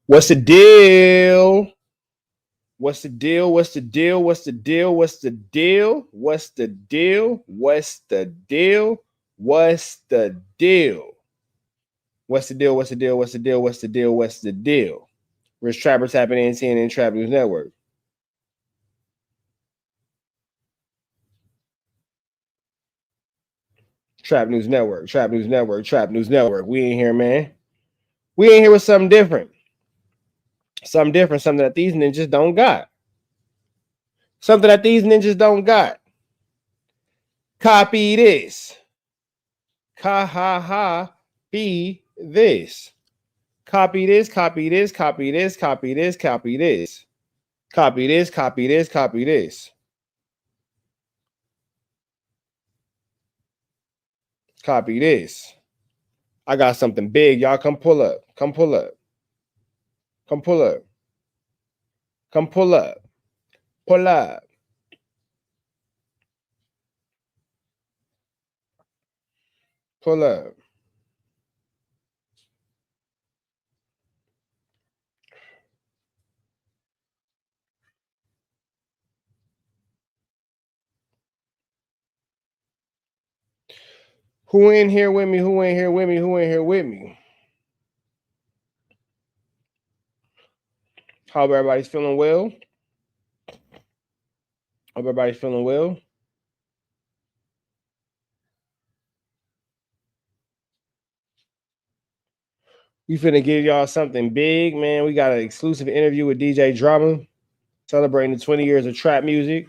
What's the deal? What's the deal? What's the deal? What's the deal? What's the deal? What's the deal? What's the deal? What's the deal? What's the deal? What's the deal? What's the deal? What's the deal? What's the deal? Rich Trapper tapping in, CNN Trap News Network. Trap News Network. Trap News Network. Trap News Network. We ain't here, man. We ain't here with something different. Something different. Something that these ninjas don't got. Something that these ninjas don't got. Copy this. Ha ha ha. Be this. Copy this. Copy this. Copy this. Copy this. Copy this. Copy this. Copy this. Copy this. Copy this. I got something big. Y'all come pull up. Come pull up. Come pull up. Come pull up. Pull up. Pull up. Who in here with me? Who in here with me? Who in here with me? Hope everybody's feeling well. Hope everybody's feeling well. We finna give y'all something big, man. We got an exclusive interview with DJ Drama, celebrating the 20 years of trap music.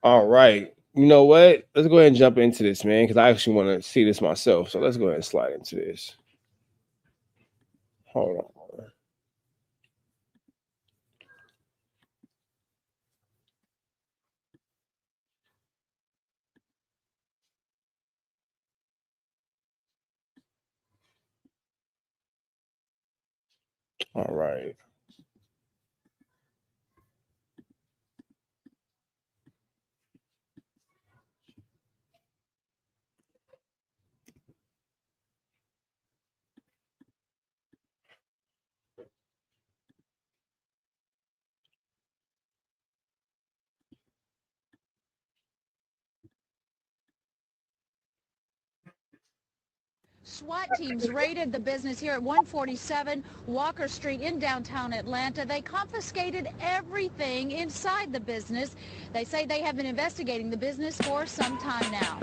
All right. You know what? Let's go ahead and jump into this, man, because I actually want to see this myself. So let's go ahead and slide into this. Hold on. All right. SWAT teams raided the business here at 147 Walker Street in downtown Atlanta. They confiscated everything inside the business. They say they have been investigating the business for some time now.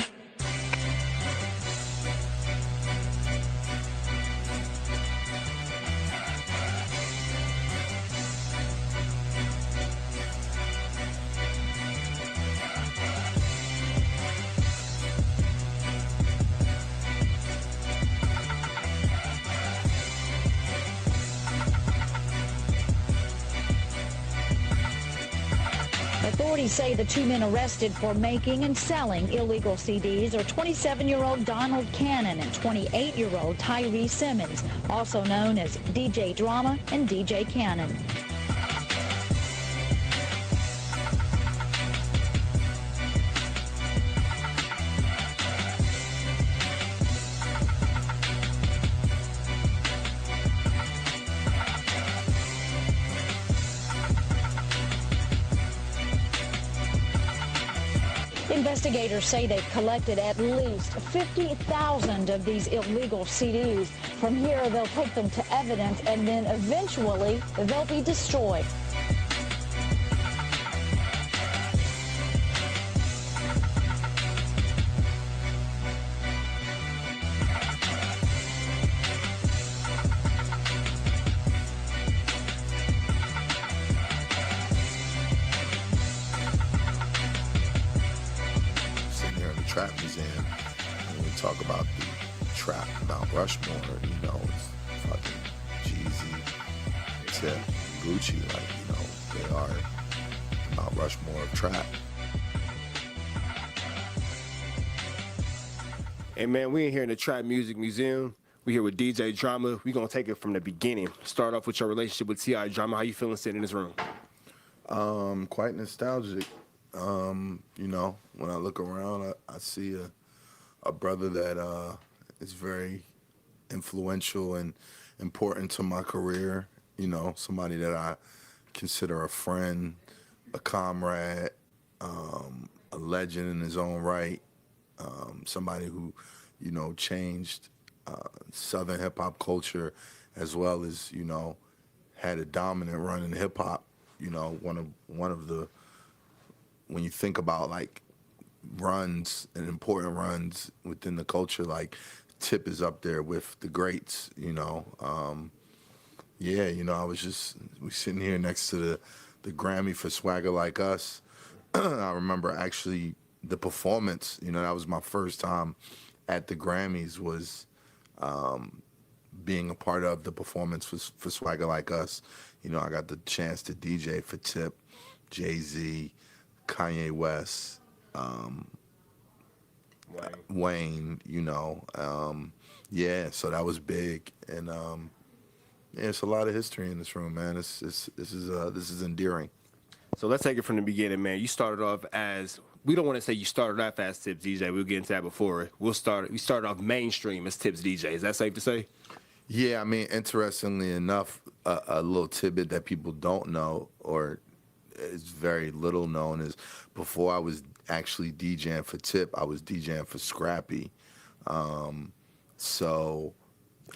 Authorities say the two men arrested for making and selling illegal CDs are 27-year-old Donald Cannon and 28-year-old Tyree Simmons, also known as DJ Drama and DJ Cannon. Investigators say they've collected at least 50,000 of these illegal CDs. From here, they'll take them to evidence, and then eventually they'll be destroyed. Trap Museum, and we talk about the trap, Mount Rushmore, you know, it's fucking Jeezy to Gucci, like, you know, they are Mount Rushmore of trap. Hey man, we in here in the Trap Music Museum. We here with DJ Drama. We gonna take it from the beginning. Start off with your relationship with T.I. Drama. How you feeling sitting in this room? Quite nostalgic. You know, when I look around, I see a brother that is very influential and important to my career. You know, somebody that I consider a friend, a comrade, a legend in his own right. Somebody who, you know, changed Southern hip hop culture, as well as, you know, had a dominant run in hip hop. You know, one of the, when you think about like runs and important runs within the culture, like Tip is up there with the greats. You know, yeah, you know, we sitting here next to the Grammy for Swagger Like Us. I remember actually the performance. You know, that was my first time at the Grammys, was being a part of the performance for Swagger Like Us. You know, I got the chance to DJ for Tip, Jay-Z, Kanye West, Wayne. You know, yeah. So that was big, and yeah, it's a lot of history in this room, man. This is endearing. So let's take it from the beginning, man. You started off as, we don't want to say you started off as Tips DJ. We'll get into that before. We started off mainstream as Tips DJ. Is that safe to say? Yeah, I mean, interestingly enough, a little tidbit that people don't know, or is very little known, is before I was actually DJing for Tip, I was DJing for Scrappy. So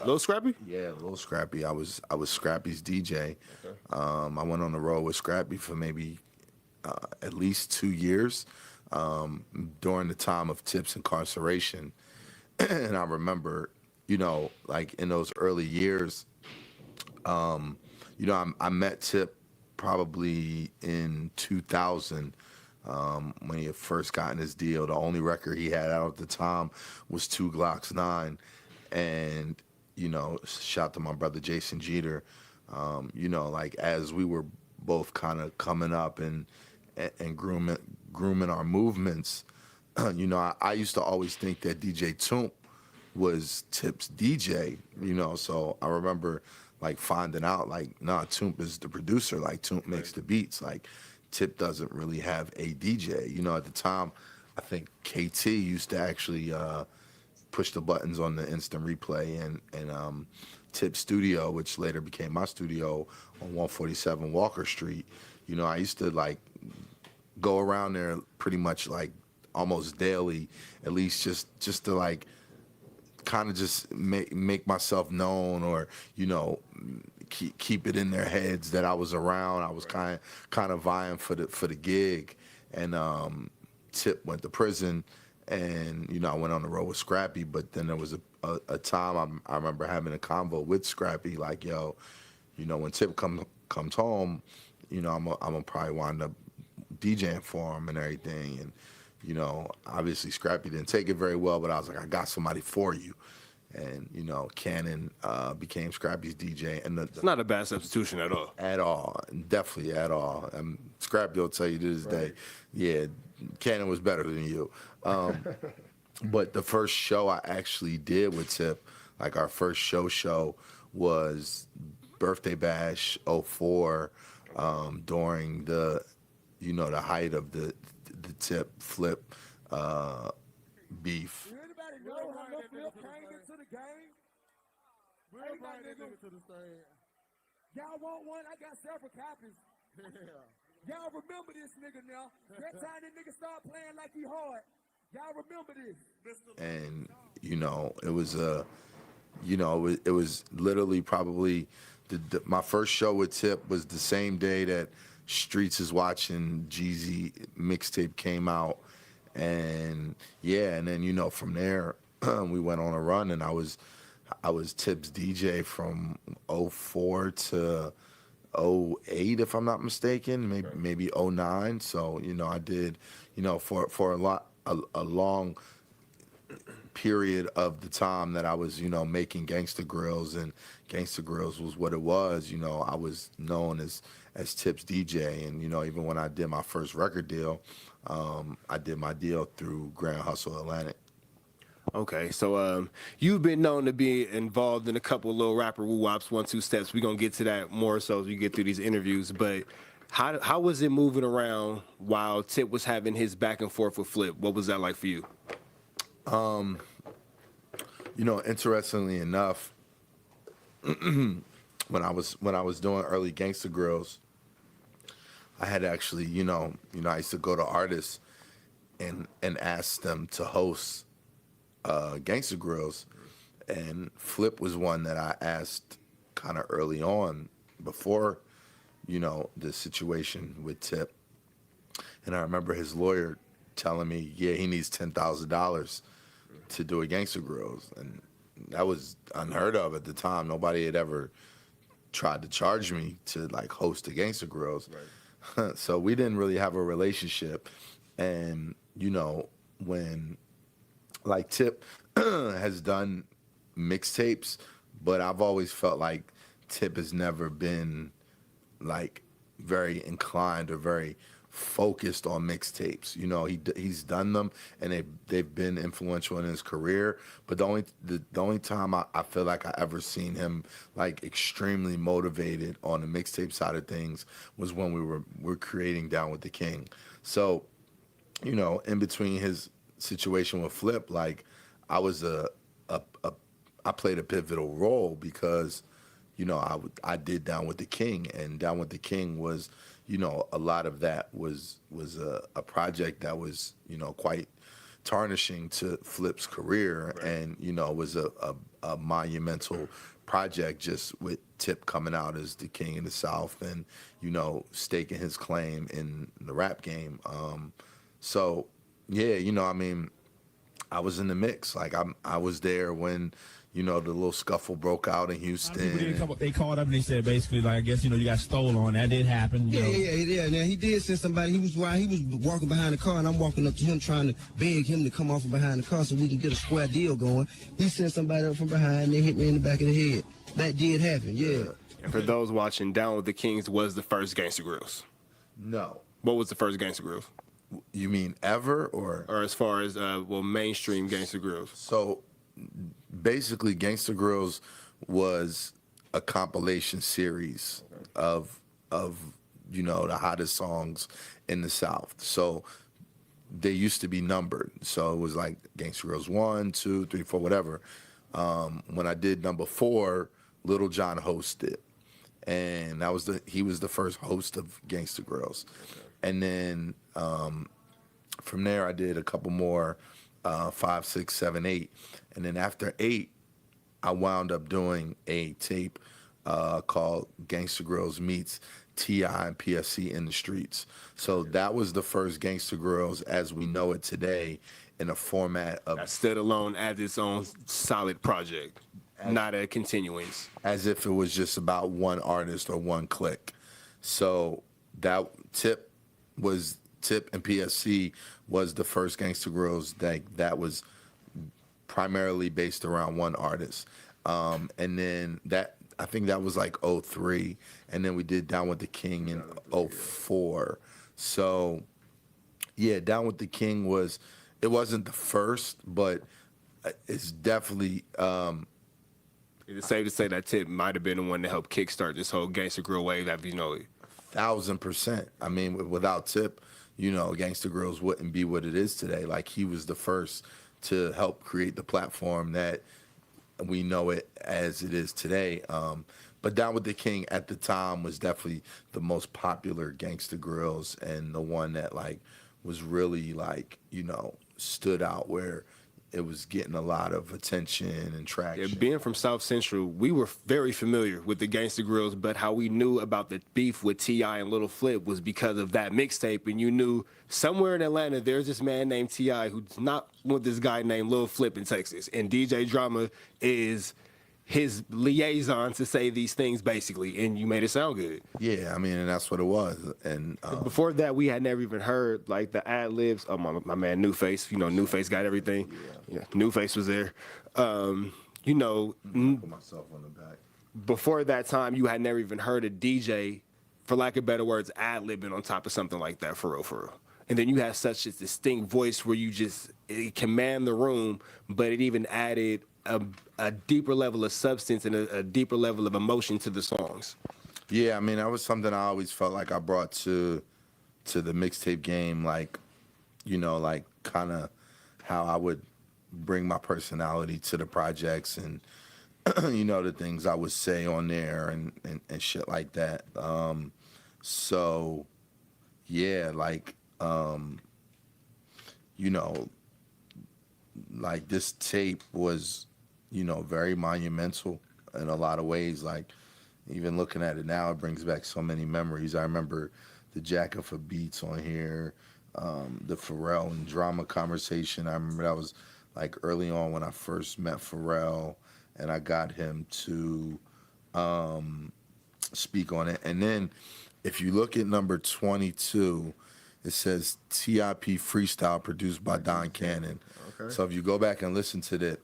Lil Scrappy? yeah, a little Scrappy. I was Scrappy's DJ. Okay. I went on the road with Scrappy for maybe at least 2 years during the time of Tip's incarceration. And I remember, you know, like in those early years, you know, I met Tip probably in 2000 when he had first gotten his deal. The only record he had out at the time was 2 Glocks 9. And, you know, shout to my brother Jason Jeter. You know, like as we were both kind of coming up and grooming our movements, you know, I used to always think that DJ Toomp was Tip's DJ, you know, so I remember like finding out like, nah, Toomp is the producer, like Toomp makes the beats, like Tip doesn't really have a DJ. You know, at the time, I think KT used to actually push the buttons on the instant replay, and Tip Studio, which later became my studio on 147 Walker Street. You know, I used to like go around there pretty much like almost daily, at least just to like kind of just make myself known, or you know, keep it in their heads that I was around. I was kind of vying for the gig, and Tip went to prison, and you know, I went on the road with Scrappy. But then there was a time I remember having a convo with Scrappy, like, yo, you know, when Tip comes home, you know, I'm gonna probably wind up DJing for him and everything. And you know, obviously Scrappy didn't take it very well, but I was like, I got somebody for you. And you know, Cannon became Scrappy's DJ, and It's not a bad substitution at all. at all, definitely at all. Scrappy will tell you to this day, yeah, Cannon was better than you. But the first show I actually did with Tip, like our first show was Birthday Bash '04, during the, you know, the height of the Tip Flip beef. Anybody know how no Flip came into the game? Y'all want one? I got several copies. Y'all remember this nigga now. That time that nigga start playing like he hard. Y'all remember this. And you know, it was you know, it was literally probably my first show with Tip was the same day that Streets is Watching Jeezy mixtape came out. And yeah, and then you know, from there we went on a run, and I was Tip's DJ from '04 to '08, if I'm not mistaken, maybe '09. So you know, I did, you know, for a long period of the time that I was, you know, making Gangsta Grillz, and Gangsta Grillz was what it was. You know, I was known as as Tip's DJ. And, you know, even when I did my first record deal, I did my deal through Grand Hustle Atlantic. Okay, so you've been known to be involved in a couple of little rapper woo-wops, 1-2 steps. We're going to get to that more so as we get through these interviews. But how was it moving around while Tip was having his back and forth with Flip? What was that like for you? You know, interestingly enough, when I was doing early Gangsta Grillz, I had actually, you know, I used to go to artists and ask them to host Gangsta Grillz, and Flip was one that I asked kind of early on before, you know, the situation with Tip. And I remember his lawyer telling me, yeah, he needs $10,000 to do a Gangsta Grillz, and that was unheard of at the time. Nobody had ever tried to charge me to like host a Gangsta Grillz. Right. So we didn't really have a relationship. And, you know, when like Tip has done mixtapes, but I've always felt like Tip has never been like very inclined or very focused on mixtapes. You know, he's done them and they've been influential in his career. But the only time I feel like I ever seen him like extremely motivated on the mixtape side of things was when we're creating Down with the King. So, you know, in between his situation with Flip, like I played a pivotal role because, you know, I did Down with the King, and Down with the King was, you know, a lot of that was a project that was, you know, quite tarnishing to Flip's career. Right. And, you know, it was a monumental project just with Tip coming out as the king of the South and, you know, staking his claim in the rap game. So, yeah, you know, I mean, I was in the mix. Like I was there when, you know, the little scuffle broke out in Houston. They called up and they said basically, like, I guess, you know, you got stolen on. That did happen. Yeah. Now, he did send somebody. He was walking behind the car, and I'm walking up to him trying to beg him to come off from behind the car so we can get a square deal going. He sent somebody up from behind, and they hit me in the back of the head. That did happen, yeah. And for those watching, Down with the Kings was the first Gangsta Grillz. No. What was the first Gangsta Grillz? You mean ever or as far as mainstream Gangsta Grillz? So basically, Gangsta Grillz was a compilation series of you know, the hottest songs in the South. So they used to be numbered. So it was like Gangsta Grillz 1, 2, 3, 4, whatever. When I did number 4, Little John hosted, and he was the first host of Gangsta Grillz. And then from there, I did a couple more, 5, 6, 7, 8. And then after 8, I wound up doing a tape called Gangsta Grillz meets T.I. and PFC in the Streets. So that was the first Gangsta Grillz as we know it today in a format of... That stood alone as its own solid project, not a continuance. As if it was just about one artist or one clique. So that Tip and PSC was the first Gangsta Grillz that was primarily based around one artist. And then I think that was like 03, and then we did Down with the King in 04. So yeah, Down with the King it wasn't the first, but it's definitely it's safe to say that Tip might have been the one to help kickstart this whole Gangsta Grill wave after, you know it. 1000%. I mean, without Tip, you know, Gangsta Grillz wouldn't be what it is today. Like, he was the first to help create the platform that we know it as it is today. But Down with the King at the time was definitely the most popular Gangsta Grillz, and the one that like was really like, you know, stood out where it was getting a lot of attention and traction. Yeah, being from South Central, we were very familiar with the Gangsta Grillz, but how we knew about the beef with T.I. and Little Flip was because of that mixtape, and you knew somewhere in Atlanta there's this man named T.I. who's not with this guy named Lil Flip in Texas, and DJ Drama is his liaison to say these things, basically, and you made it sound good. Yeah, I mean, and that's what it was. And before that, we had never even heard like the ad libs. Oh, my man, New Face. You know, New Face got everything. Yeah, New Face was there. You know, put myself on the back. Before that time, you had never even heard a DJ for lack of better words, ad-libbing on top of something like that, for real, for real. And then you have such a distinct voice where it command the room, but it even added a deeper level of substance and a deeper level of emotion to the songs. Yeah, I mean, that was something I always felt like I brought to the mixtape game, like, you know, like kind of how I would bring my personality to the projects and, you know, the things I would say on there and shit like that. So, yeah, like, you know, like this tape was, you know, very monumental in a lot of ways. Like, even looking at it now, it brings back so many memories. I remember the Jacka for Beats on here, the Pharrell and Drama conversation. I remember that was like early on when I first met Pharrell, and I got him to speak on it. And then if you look at number 22, it says TIP Freestyle produced by Don Cannon. Okay. So if you go back and listen to that,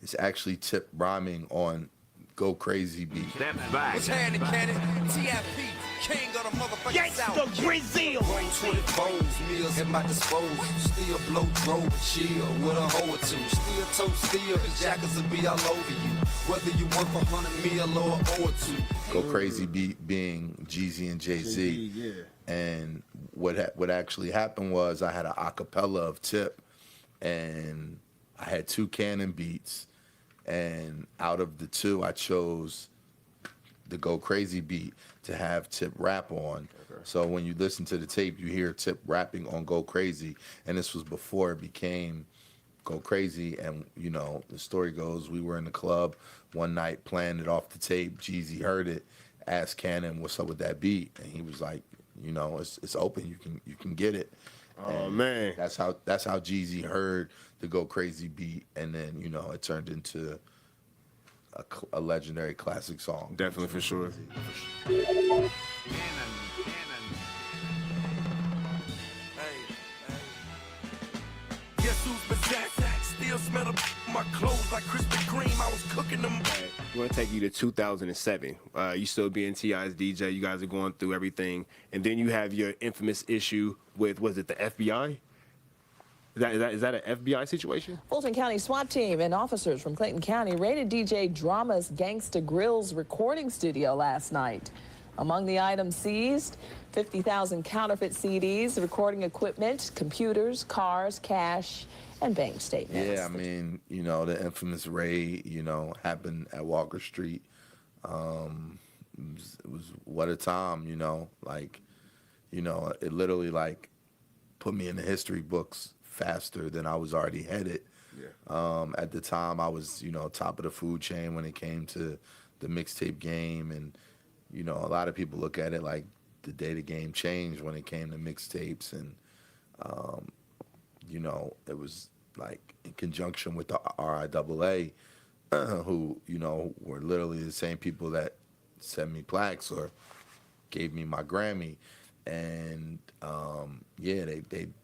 it's actually Tip rhyming on Go Crazy beat. That's back. What's happening, Cannon? TIP, king of the motherfucking South. Gangsta Grillz. 24 meals at my disposal. Still blow, throw, chill with a hoe or two. Still toast, still, cause jackets will be all over you. Whether you work for 100 mil or two. Go Crazy beat being Jeezy and Jay-Z. Yeah. And what actually happened was I had an acapella of Tip, and I had 2 Cannon beats, and out of the 2, I chose the Go Crazy beat to have Tip rap on. Okay. So when you listen to the tape, you hear Tip rapping on Go Crazy, and this was before it became Go Crazy. And, you know, the story goes, we were in the club one night playing it off the tape. Jeezy heard it, asked Cannon, what's up with that beat? And he was like, you know, it's open. You can get it. Oh, and man. That's how Jeezy heard the Go Crazy beat, and then, you know, it turned into a legendary classic song. Definitely, for sure. Cannon. Guess who's possessed? Still smell my clothes like Krispy Kreme. I was cooking them. We want to take you to 2007. You still being T.I.'s DJ. You guys are going through everything. And then you have your infamous issue with, was it the FBI? Is that an FBI situation? Fulton County SWAT team and officers from Clayton County raided DJ Drama's Gangsta Grillz recording studio last night. Among the items seized, 50,000 counterfeit CDs, recording equipment, computers, cars, cash, and bank statements. Yeah, I mean, you know, the infamous raid, you know, happened at Walker Street. It was what a time, you know, like, you know, it literally like put me in the history books faster than I was already headed. Yeah. At the time, I was, you know, top of the food chain when it came to the mixtape game, and, you know, a lot of people look at it like the day the game changed when it came to mixtapes, and you know, it was like in conjunction with the RIAA, who, you know, were literally the same people that sent me plaques or gave me my Grammy. And yeah,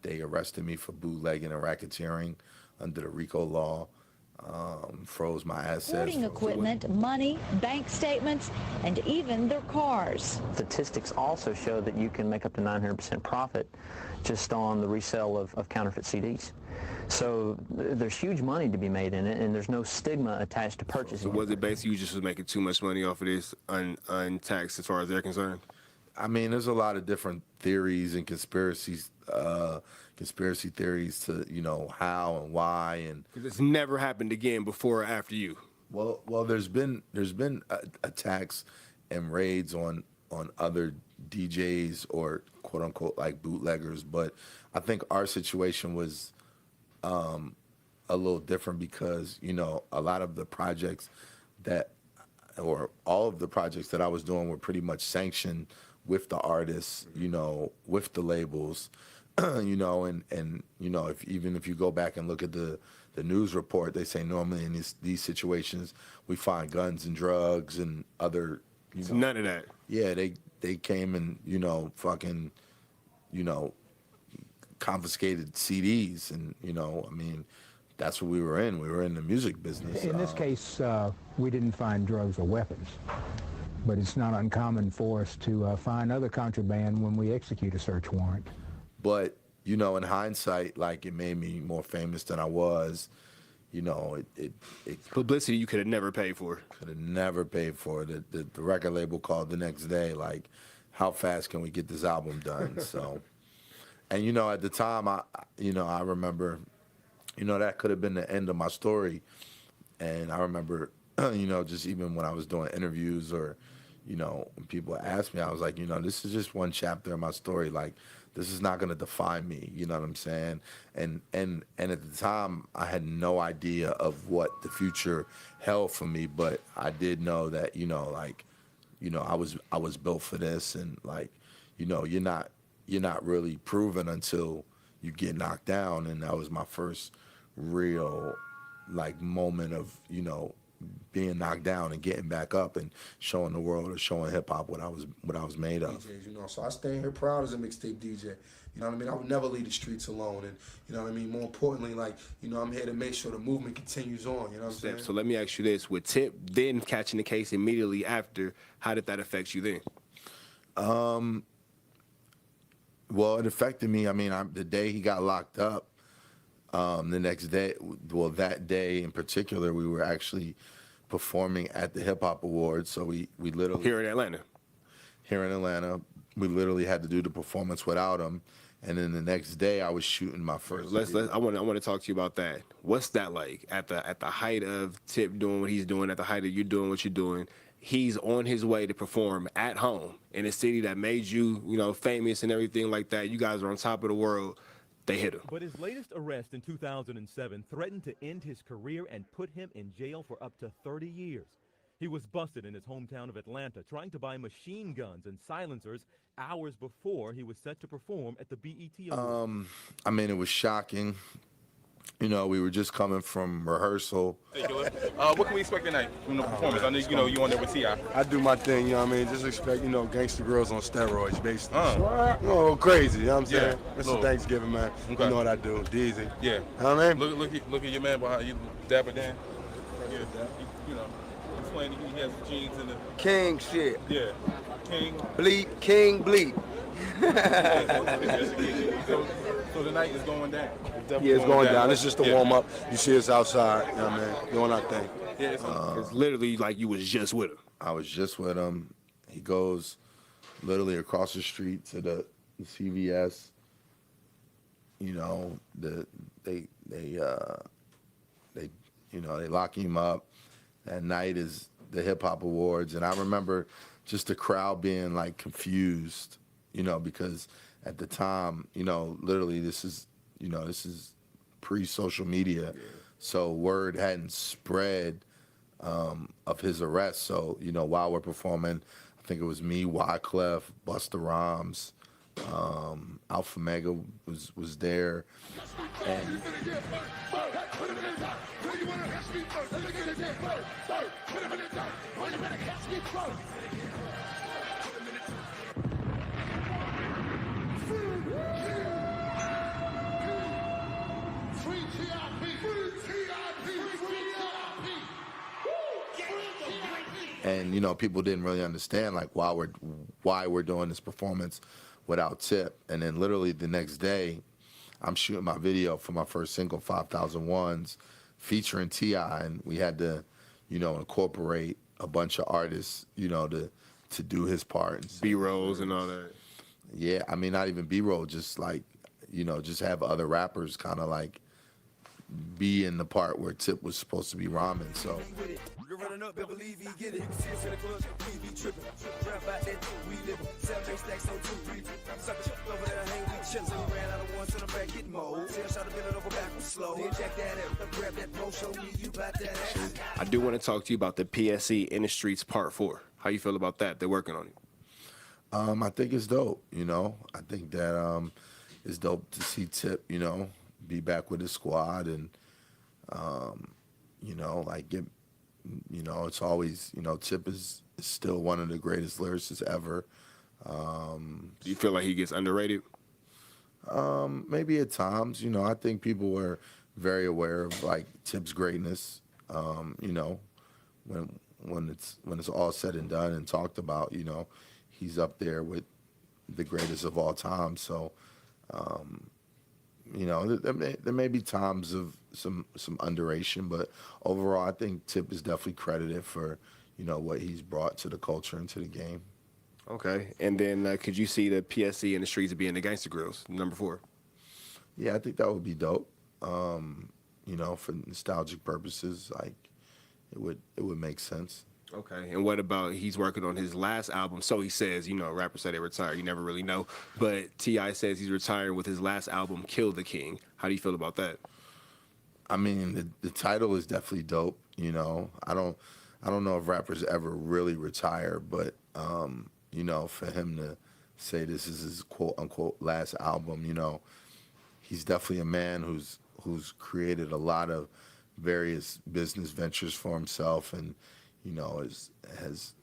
they arrested me for bootlegging and racketeering under the RICO law, froze my assets. Recording equipment, money, bank statements, and even their cars. Statistics also show that you can make up to 900% profit just on the resale of counterfeit CDs. So there's huge money to be made in it, and there's no stigma attached to purchasing. So was it basically you just was making too much money off of this untaxed as far as they're concerned? I mean, there's a lot of different theories and conspiracy theories to, you know, how and why, and it's never happened again before or after you. Well, there's been attacks and raids on other DJs or quote unquote like bootleggers, but I think our situation was a little different because, you know, a lot of the projects or all of the projects that I was doing were pretty much sanctioned with the artists, you know, with the labels, you know, and you know, even if you go back and look at the news report, they say normally in these situations we find guns and drugs and other, you know, none of that. Yeah, they came and, you know, fucking, you know, confiscated CDs, and, you know, I mean, that's what we were in. We were in the music business. In this case, we didn't find drugs or weapons. but it's not uncommon for us to find other contraband when we execute a search warrant. But, you know, in hindsight, like, it made me more famous than I was. You know, it publicity you could have never paid for. Could have never paid for. The record label called the next day, like, how fast can we get this album done? So, and, you know, at the time, I remember, you know, that could have been the end of my story. And I remember, you know, just even when I was doing interviews or, you know, when people asked me, I was like, you know, this is just one chapter of my story. Like, this is not going to define me. You know what I'm saying? And at the time, I had no idea of what the future held for me. But I did know that, you know, like, you know, I was built for this. And, like, you know, you're not really proven until you get knocked down. And that was my first real, like, moment of, you know, being knocked down and getting back up and showing the world or showing hip hop what I was made of. DJs, you know, so I stand here proud as a mixtape DJ. You know what I mean? I would never leave the streets alone, and you know what I mean. More importantly, like, you know, I'm here to make sure the movement continues on. You know what I'm saying? So let me ask you this: with Tip then catching the case immediately after, how did that affect you then? Well, it affected me. I mean, the day he got locked up, the next day, well, that day in particular, we were actually performing at the Hip Hop Awards. So we literally here in Atlanta. Here in Atlanta, we literally had to do the performance without him. And then the next day, I was shooting my first. I want to talk to you about that. What's that like at the height of Tip doing what he's doing, at the height of you doing what you're doing? He's on his way to perform at home in a city that made you, you know, famous and everything like that. You guys are on top of the world. They hit him. But his latest arrest in 2007 threatened to end his career and put him in jail for up to 30 years. He was busted in his hometown of Atlanta trying to buy machine guns and silencers hours before he was set to perform at the BET Awards. I mean, it was shocking. You know, we were just coming from rehearsal. What can we expect tonight from the performance? I know, you know, you on there with T.I. I do my thing, you know what I mean? Just expect, you know, Gangsta Grillz on steroids, basically. Oh, crazy, you know what I'm saying? It's a Thanksgiving, man. Okay. You know what I do, Jeezy. Yeah. You know what I mean? Look at your man behind you, Dapper Dan. Yeah, you know, explain he has jeans in the... King shit. Yeah. King. Bleep, King bleep. So the night is going down. It's going down. It's just a warm-up. You see us outside, you know what I mean? Doing our thing. Yeah, it's literally like you was just with him. I was just with him. He goes literally across the street to the CVS. You know, they lock him up. That night is the Hip Hop Awards, and I remember just the crowd being like confused, you know, because at the time, you know, literally this is pre-social media, so word hadn't spread of his arrest. So, you know, while we're performing, I think it was me, Wyclef, Busta Rhymes, Alpha Mega was there, and you know, people didn't really understand like why we're doing this performance without Tip. And then literally the next day, I'm shooting my video for my first single, 5001s, featuring T.I., and we had to, you know, incorporate a bunch of artists, you know, to do his part. B-rolls and all that. Yeah, I mean, not even B-roll, just like, you know, just have other rappers kind of like be in the part where Tip was supposed to be rhyming, so. You're running up, better believe he get it. See us in the club, we be tripping. Rap about that, we living. 7 stacks on 2, 3. Sucker over there, hang, we chillin'. Ran out of ones in the back, getting more. Tell shot to bend it over backwards slow. Then jack that up, grab that pro, show me you about that ass. I do want to talk to you about the PSE In the Streets Part 4. How you feel about that? They're working on it. I think it's dope, you know. I think that it's dope to see Tip, you know, be back with his squad and, you know, like get, you know, it's always, you know, Tip is still one of the greatest lyricists ever. Do you feel like he gets underrated? Maybe at times, you know, I think people were very aware of like Tip's greatness. You know, when it's all said and done and talked about, you know, he's up there with the greatest of all time. So, you know, there may be times of some underration, but overall, I think Tip is definitely credited for, you know, what he's brought to the culture and to the game. Okay, and then could you see the PSC in the streets being the Gangsta Grillz, number 4? Yeah, I think that would be dope. You know, for nostalgic purposes, like it would make sense. Okay, and what about he's working on his last album? So he says, you know, rappers say they retire. You never really know. But T.I. says he's retiring with his last album, Kill the King. How do you feel about that? I mean, the title is definitely dope. You know, I don't know if rappers ever really retire, but you know, for him to say this is his quote unquote last album, you know, he's definitely a man who's created a lot of various business ventures for himself, and you know, has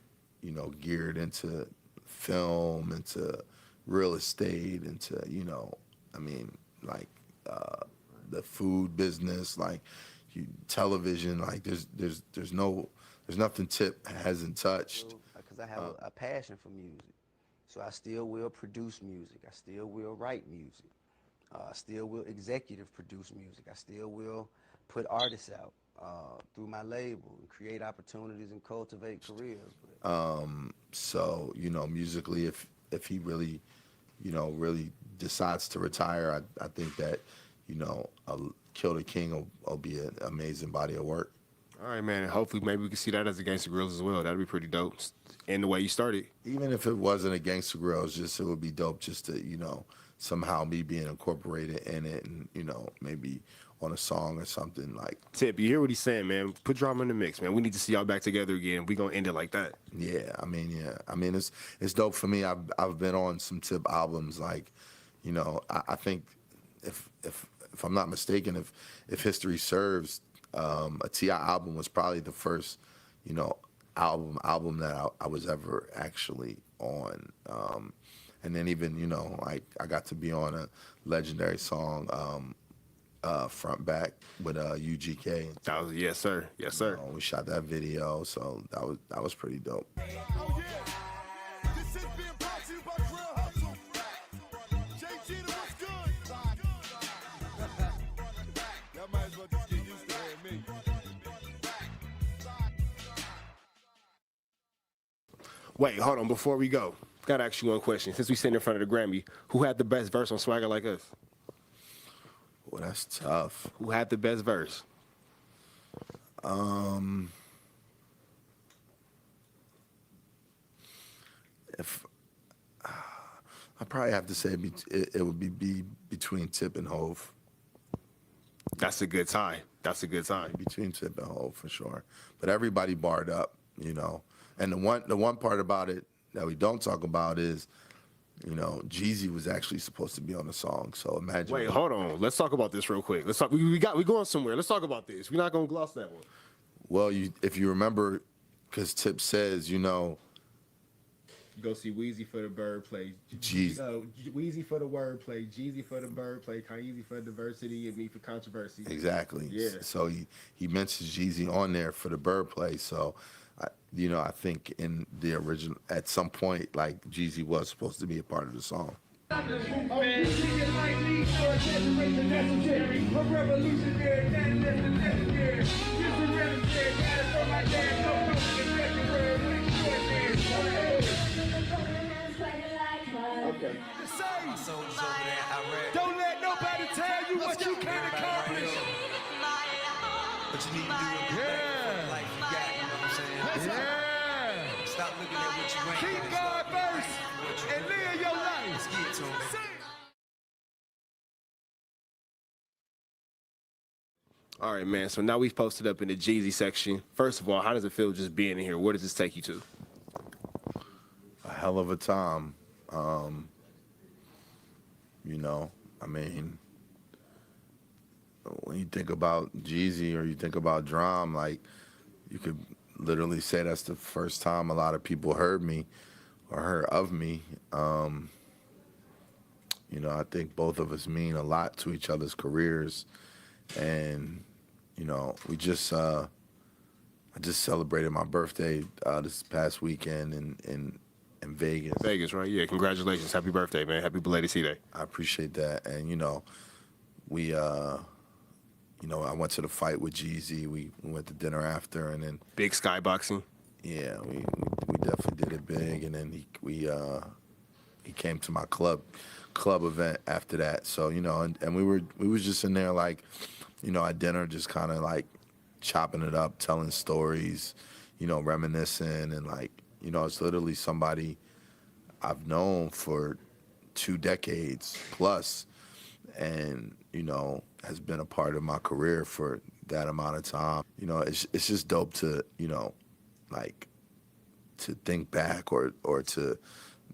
you know, geared into film, into real estate, into, you know, I mean, like the food business, like television, like there's nothing Tip hasn't touched. Because I have a passion for music. So I still will produce music. I still will write music. I still will executive produce music. I still will put artists out through my label and create opportunities and cultivate careers. So, you know, musically, if he really, you know, really decides to retire, I think that, you know, Kill the King will be an amazing body of work. All right, man. Hopefully, maybe we can see that as a Gangsta Grillz as well. That'd be pretty dope. And the way you started. Even if it wasn't a Gangsta Grillz, just it would be dope just to, you know, somehow me being incorporated in it, and, you know, maybe on a song or something like. Tip, you hear what he's saying, man? Put Drama in the mix, man. We need to see y'all back together again. We gonna end it like that. Yeah, I mean, it's dope for me. I've been on some Tip albums, like, you know, I think if I'm not mistaken, if history serves, a T.I. album was probably the first, you know, album that I was ever actually on. And then even, you know, like I got to be on a legendary song, Front Back with UGK. That was, yes sir, yes sir. You know, we shot that video, so that was pretty dope. Wait, hold on. Before we go, gotta ask you one question. Since we sitting in front of the Grammy, who had the best verse on Swagger Like Us? Well, that's tough. Who had the best verse? If I probably have to say it would be between Tip and Hove. That's a good tie. That's a good tie. Between Tip and Hove for sure. But everybody barred up, you know. And the one part about it that we don't talk about is, you know, Jeezy was actually supposed to be on the song. So imagine. Wait, hold on. Let's talk about this real quick. Let's talk. We going somewhere. Let's talk about this. We're not gonna gloss that one. Well, if you remember, because Tip says, you know, you go see Weezy for the bird play. Weezy for the word play. Jeezy for the bird play. Kanye for diversity, and me for controversy. Exactly. Yeah. So he mentions Jeezy on there for the bird play. So, you know, I think in the original, at some point, like Jeezy was supposed to be a part of the song. Okay. Don't let nobody tell you what you can't accomplish. But you need to do it. Like you got, you know what I'm saying? Yeah. Stop looking at what you ain't. Keep God first and live your life. Let's get to it. All right, man. So now we've posted up in the Jeezy section. First of all, how does it feel just being in here? Where does this take you to? A hell of a time. You know, I mean, when you think about Jeezy or you think about Drum, like, you could literally say that's the first time a lot of people heard me or heard of me. You know, I think both of us mean a lot to each other's careers. And, you know, we just, I just celebrated my birthday this past weekend in Vegas. Vegas, right? Yeah, congratulations. Happy birthday, man. Happy belated C-Day. I appreciate that. And, we, I went to the fight with Jeezy. We went to dinner after, and then... Big skyboxing? Yeah, we definitely did it big. And then he came to my club event after that. So, and we was just in there, like, at dinner, just kind of, like, chopping it up, telling stories, reminiscing, and, like, it's literally somebody I've known for 2 decades plus, and has been a part of my career for that amount of time. It's just dope to like to think back or to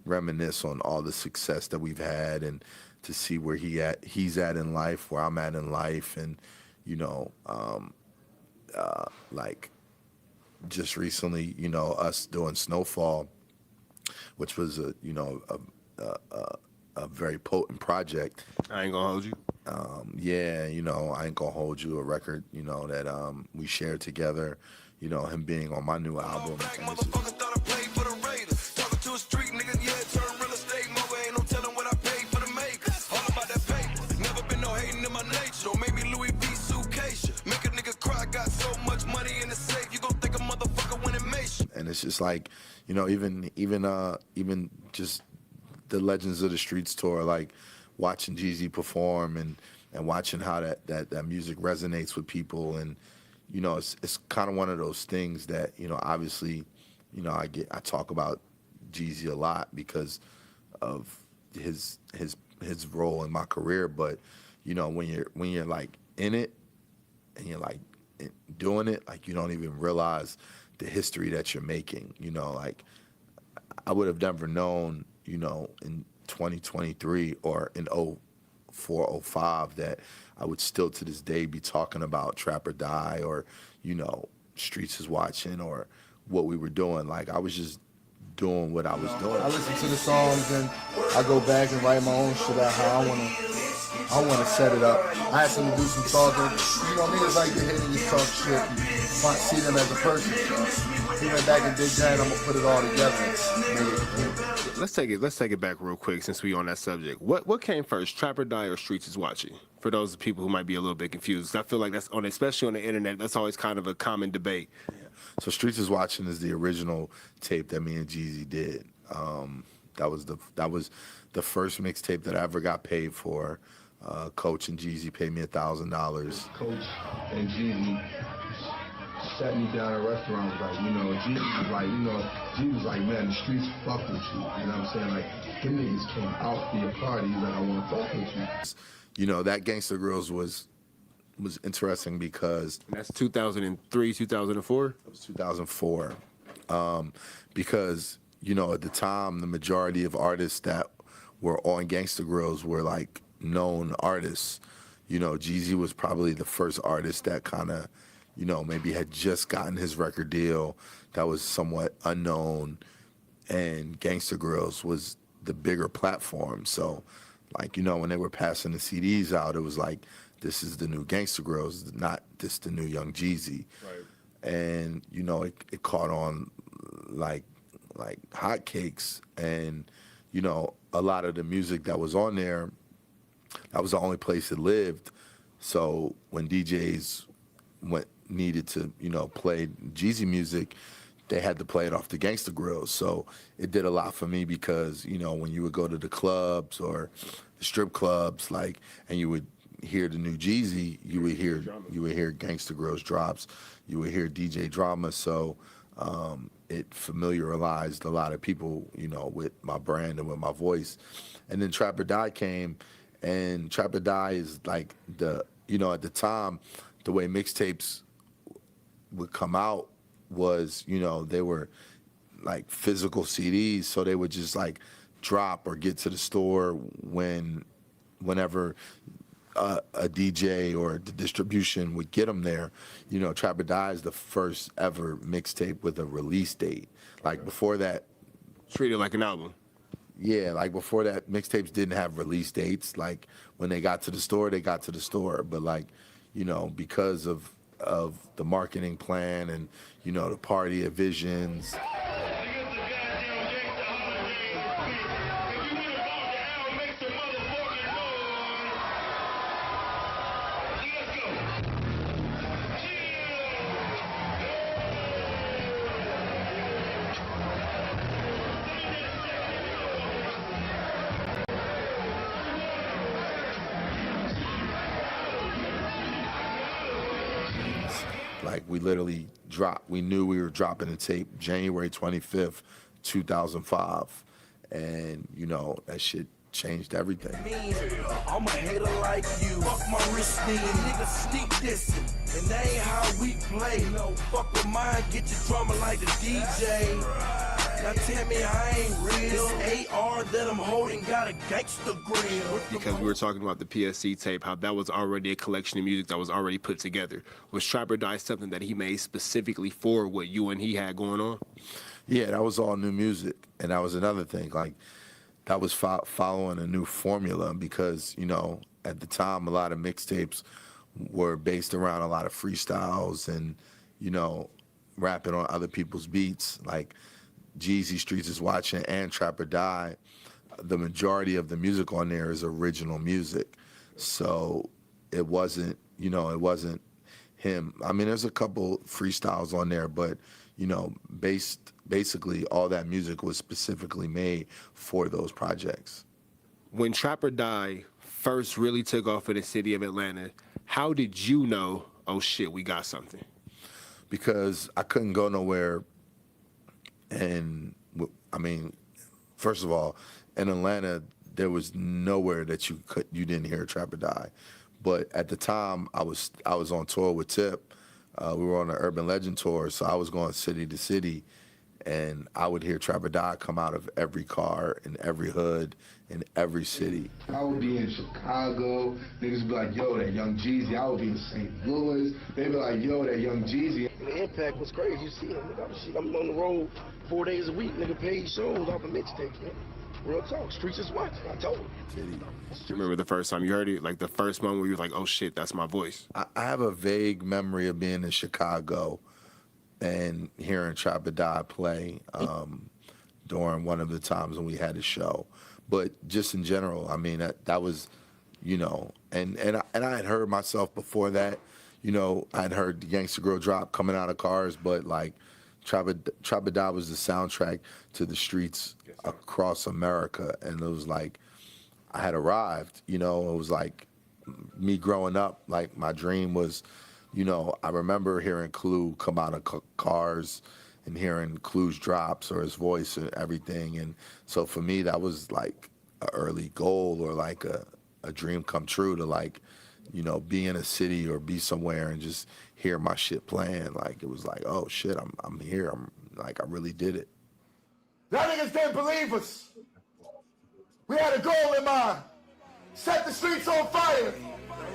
reminisce on all the success that we've had, and to see where he's at in life, where I'm at in life, and like just recently, us doing Snowfall, which was a very potent project. I ain't gonna hold you. Yeah, I ain't gonna hold you. A record, that we shared together. Him being on my new album. And it's just like, even just the Legends of the Streets tour, like watching Jeezy perform and watching how that music resonates with people, and it's kind of one of those things that obviously I talk about Jeezy a lot because of his role in my career, but when you're like in it and you're like doing it, like you don't even realize the history that you're making. Like I would have never known in 2023 or in 04, 05 that I would still to this day be talking about Trap or Die, or Streets is Watching, or what we were doing. Like I was just doing what I was doing. I listen to the songs and I go back and write my own shit out how I wanna set it up. I asked him to do some talking. Niggas like to hit and just talk shit and see them as a person. He went back and did that. I'm gonna put it all together. Let's take it back real quick since we on that subject. What came first, Trap or Die or Streets is Watching? For those people who might be a little bit confused, I feel like that's especially on the internet, that's always kind of a common debate. Yeah. So Streets is Watching is the original tape that me and Jeezy did. That was the first mixtape that I ever got paid for. Coach and Jeezy paid me $1,000. Coach and Jeezy sat me down at a restaurant, Jeezy was like, man, the streets fuck with you. You know what I'm saying? Like, them niggas came out for your party. He's like, I want to fuck with you. That Gangsta Grillz was interesting because... And that's 2003, 2004? It was 2004. Because, at the time, the majority of artists that were on Gangsta Grillz were, like, known artists. Jeezy was probably the first artist that kind of, maybe had just gotten his record deal that was somewhat unknown, and Gangsta Grillz was the bigger platform. So, like, when they were passing the CDs out, it was like, this is the new Gangsta Grillz, not this the new Young Jeezy. Right. And, it caught on like hotcakes, and, a lot of the music that was on there, that was the only place it lived. So when DJs needed to, play Jeezy music, they had to play it off the Gangsta Grillz. So it did a lot for me because, when you would go to the clubs or the strip clubs, like, and you would hear the new Jeezy, you would hear Gangsta Grillz drops, you would hear DJ Drama. So it familiarized a lot of people, with my brand and with my voice. And then Trap or Die came. And Trap or Die is like at the time, the way mixtapes would come out was, they were like physical CDs, so they would just like drop or get to the store whenever a DJ or the distribution would get them there. Trap or Die is the first ever mixtape with a release date. Like before that, treated like an album. Yeah, like before that, mixtapes didn't have release dates. Like when they got to the store, they got to the store. But like, because of of the marketing plan and, you know, the party of visions. Like, we literally we knew we were dropping the tape January 25th, 2005. And, you know, that shit changed everything. I'm a hater like you. Fuck my wrist thing, niggas sneak dissing. And that ain't how we play. No, fuck with mine, get your drama like the DJ. Now tell me I ain't real. This AR that I'm holding got a Gangsta Grillz. Because we were talking about the PSC tape, how that was already a collection of music that was already put together. Was Trap or Die something that he made specifically for what you and he had going on? Yeah, that was all new music. And that was another thing. Like, that was following a new formula because, you know, at the time, a lot of mixtapes were based around a lot of freestyles and, you know, rapping on other people's beats. Like, Jeezy, Streets is Watching, and Trap or Die, the majority of the music on there is original music. So it wasn't, you know, it wasn't him. I mean, there's a couple freestyles on there, but, you know, basically all that music was specifically made for those projects. When Trap or Die first really took off in the city of Atlanta, how did you know, oh shit, we got something? Because I couldn't go nowhere. And I mean, first of all, in Atlanta, there was nowhere that you didn't hear Trap or Die. But at the time, I was on tour with Tip. We were on an Urban Legend tour, so I was going city to city, and I would hear Trap or Die come out of every car, in every hood, in every city. I would be in Chicago, niggas would be like, yo, that Young Jeezy. I would be in St. Louis, they'd be like, yo, that Young Jeezy. The impact was crazy. You see it, nigga. I'm on the road 4 days a week, nigga, paid shows off of mixtapes, man. Real talk, Streets is Watching, I told him. Do you remember the first time you heard it? Like the first moment where you were like, oh shit, that's my voice? I have a vague memory of being in Chicago and hearing Trap or Die play during one of the times when we had a show. But just in general, I mean, that was, you know, and I had heard myself before that. You know, I'd heard the Gangsta Grillz drop coming out of cars, but like Trap or Die was the soundtrack to the streets across America. And it was like, I had arrived, you know, it was like me growing up, like my dream was, you know, I remember hearing Clue come out of cars and hearing Clue's drops or his voice and everything. And so for me, that was like an early goal or like a dream come true to like, you know, be in a city or be somewhere and just hear my shit playing. Like, it was like, oh shit, I'm here. I'm like, I really did it. Y'all niggas didn't believe us. We had a goal in mind. Set the streets on fire.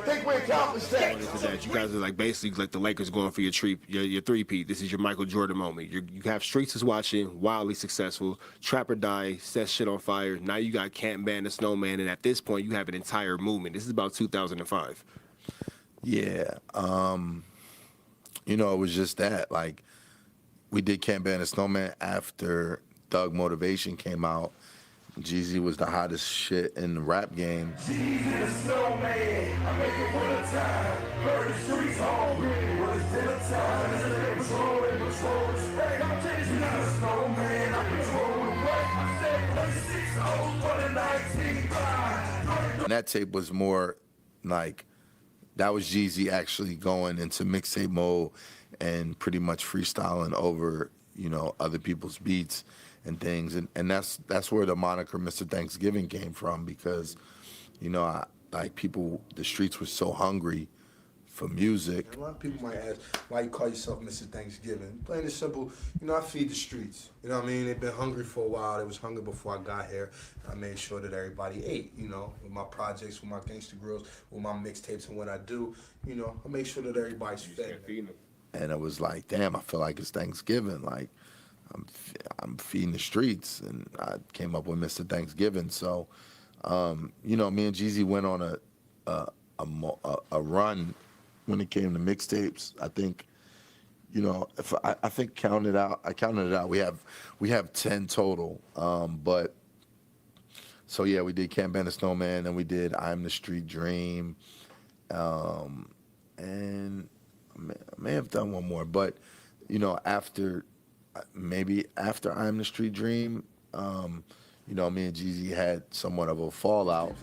Think we accomplished that. You guys are like basically like the Lakers going for your three-peat. This is your Michael Jordan moment. You have Streets is Watching, wildly successful. Trap or Die, set shit on fire. Now you got Can't Ban the Snowman, and at this point you have an entire movement. This is about 2005. Yeah, you know, it was just that. Like, we did Can't Ban the Snowman after Thug Motivation came out. Jeezy was the hottest shit in the rap game. Jeezy the snowman, I make it winter time. Heard the streets hungry, when it's dinner time. As they patrol, hey, I'm chasing not a snowman. I patrol the way. I said 36 O's for the 19 And that tape was more like, that was Jeezy actually going into mixtape mode and pretty much freestyling over, you know, other people's beats and things, and that's where the moniker Mr. Thanksgiving came from, because, you know, the streets were so hungry for music. A lot of people might ask, why you call yourself Mr. Thanksgiving? Plain and simple, you know, I feed the streets. You know what I mean? They've been hungry for a while. They was hungry before I got here. I made sure that everybody ate, you know, with my projects, with my Gangsta Grillz, with my mixtapes and what I do. You know, I make sure that everybody's fed. And it was like, damn, I feel like it's Thanksgiving. Like, I'm feeding the streets, and I came up with Mr. Thanksgiving. So, you know, me and Jeezy went on a run when it came to mixtapes. I think, you know, if I think I counted it out. We have 10 total. But so yeah, we did Can't Ban a Snowman, and we did I'm the Street Dream, and I may have done one more. But you know, maybe after I'm the Street Dream, you know, me and Jeezy had somewhat of a fallout.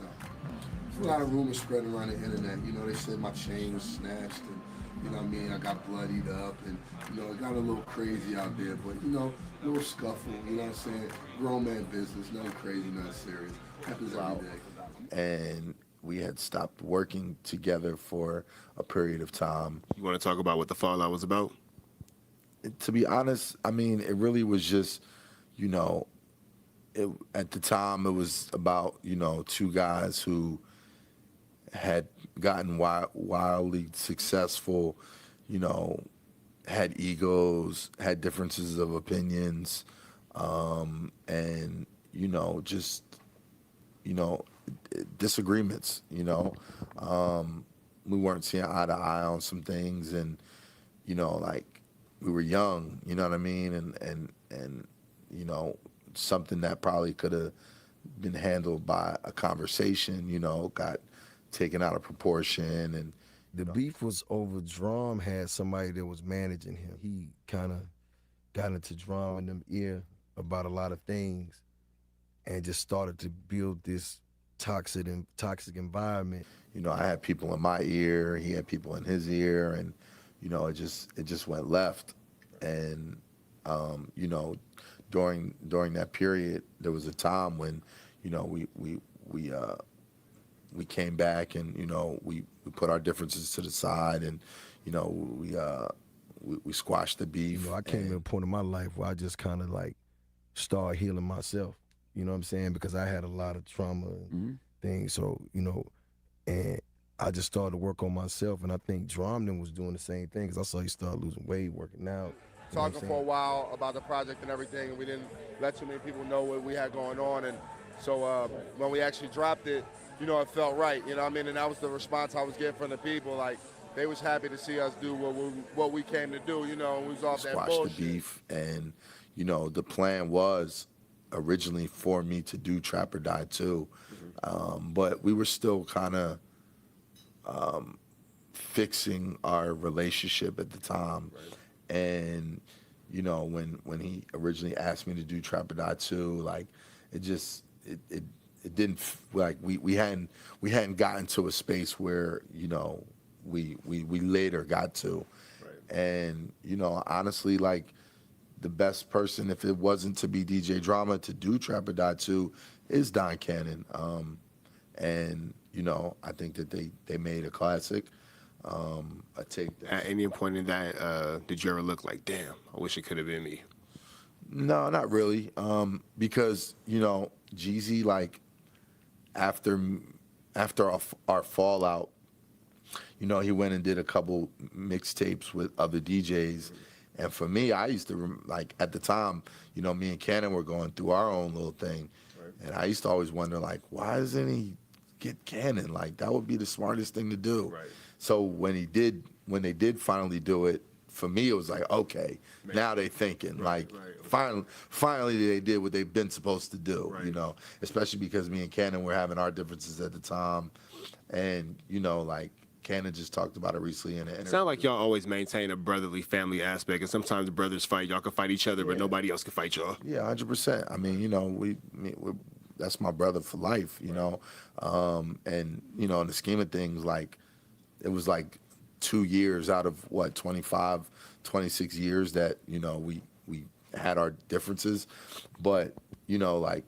There's a lot of rumors spreading around the internet. You know, they said my chain was snatched, and you know what I mean, I got bloodied up, and you know, it got a little crazy out there. But you know, a little scuffle. You know what I'm saying? Grown man business, nothing crazy, nothing serious. Happens every day. And we had stopped working together for a period of time. You want to talk about what the fallout was about? To be honest, I mean, it really was just, you know, at the time it was about, you know, two guys who had gotten wildly successful, you know, had egos, had differences of opinions, and, you know, just, you know, disagreements, you know. We weren't seeing eye to eye on some things, and, you know, like, we were young, you know what I mean? And you know, something that probably could have been handled by a conversation, you know, got taken out of proportion. And the beef was over Drum had somebody that was managing him. He kind of got into Drum in them ear about a lot of things and just started to build this toxic environment. You know, I had people in my ear, he had people in his ear, and you know, it just went left. And you know, during that period, there was a time when, you know, we came back, and you know, we put our differences to the side, and you know, we squashed the beef. You know, I came to a point in my life where I just kind of like started healing myself. You know what I'm saying? Because I had a lot of trauma and things. So, you know, and I just started to work on myself, and I think Dromden was doing the same thing, because I saw he started losing weight, working out. Talking for a while about the project and everything, and we didn't let too many people know what we had going on. And so when we actually dropped it, you know, it felt right. You know what I mean? And that was the response I was getting from the people. Like, they was happy to see us do what we came to do, you know, and we was off that bullshit. Squash the beef, and, you know, the plan was originally for me to do Trap or Die too. But we were still kind of fixing our relationship at the time. Right. And, you know, when he originally asked me to do Trap or Die too, like, it didn't, like, we hadn't gotten to a space where, you know, we later got to. Right. And, you know, honestly, like, the best person, if it wasn't to be DJ Drama, to do Trap or Die 2 is Don Cannon. And, you know, I think that they made a classic. A tape. At any point in that, did you ever look like, damn, I wish it could have been me? No, not really. Because, you know, Jeezy, like, after our fallout, you know, he went and did a couple mixtapes with other DJs. And for me, I used to, like, at the time, you know, me and Cannon were going through our own little thing. Right. And I used to always wonder, like, why doesn't he get Cannon? Like, that would be the smartest thing to do. Right. So when they did finally do it, for me, it was like, okay, now they thinking. Right, like, finally they did what they've been supposed to do, you know, especially because me and Cannon were having our differences at the time. And, you know, like, Cannon just talked about it recently in an interview. It sounds like y'all always maintain a brotherly family aspect, and sometimes the brothers fight. Y'all can fight each other, but nobody else can fight y'all. Yeah, 100%. I mean, you know, that's my brother for life, you know. And, you know, in the scheme of things, like, it was like 2 years out of, 25, 26 years that, you know, we had our differences. But, you know, like,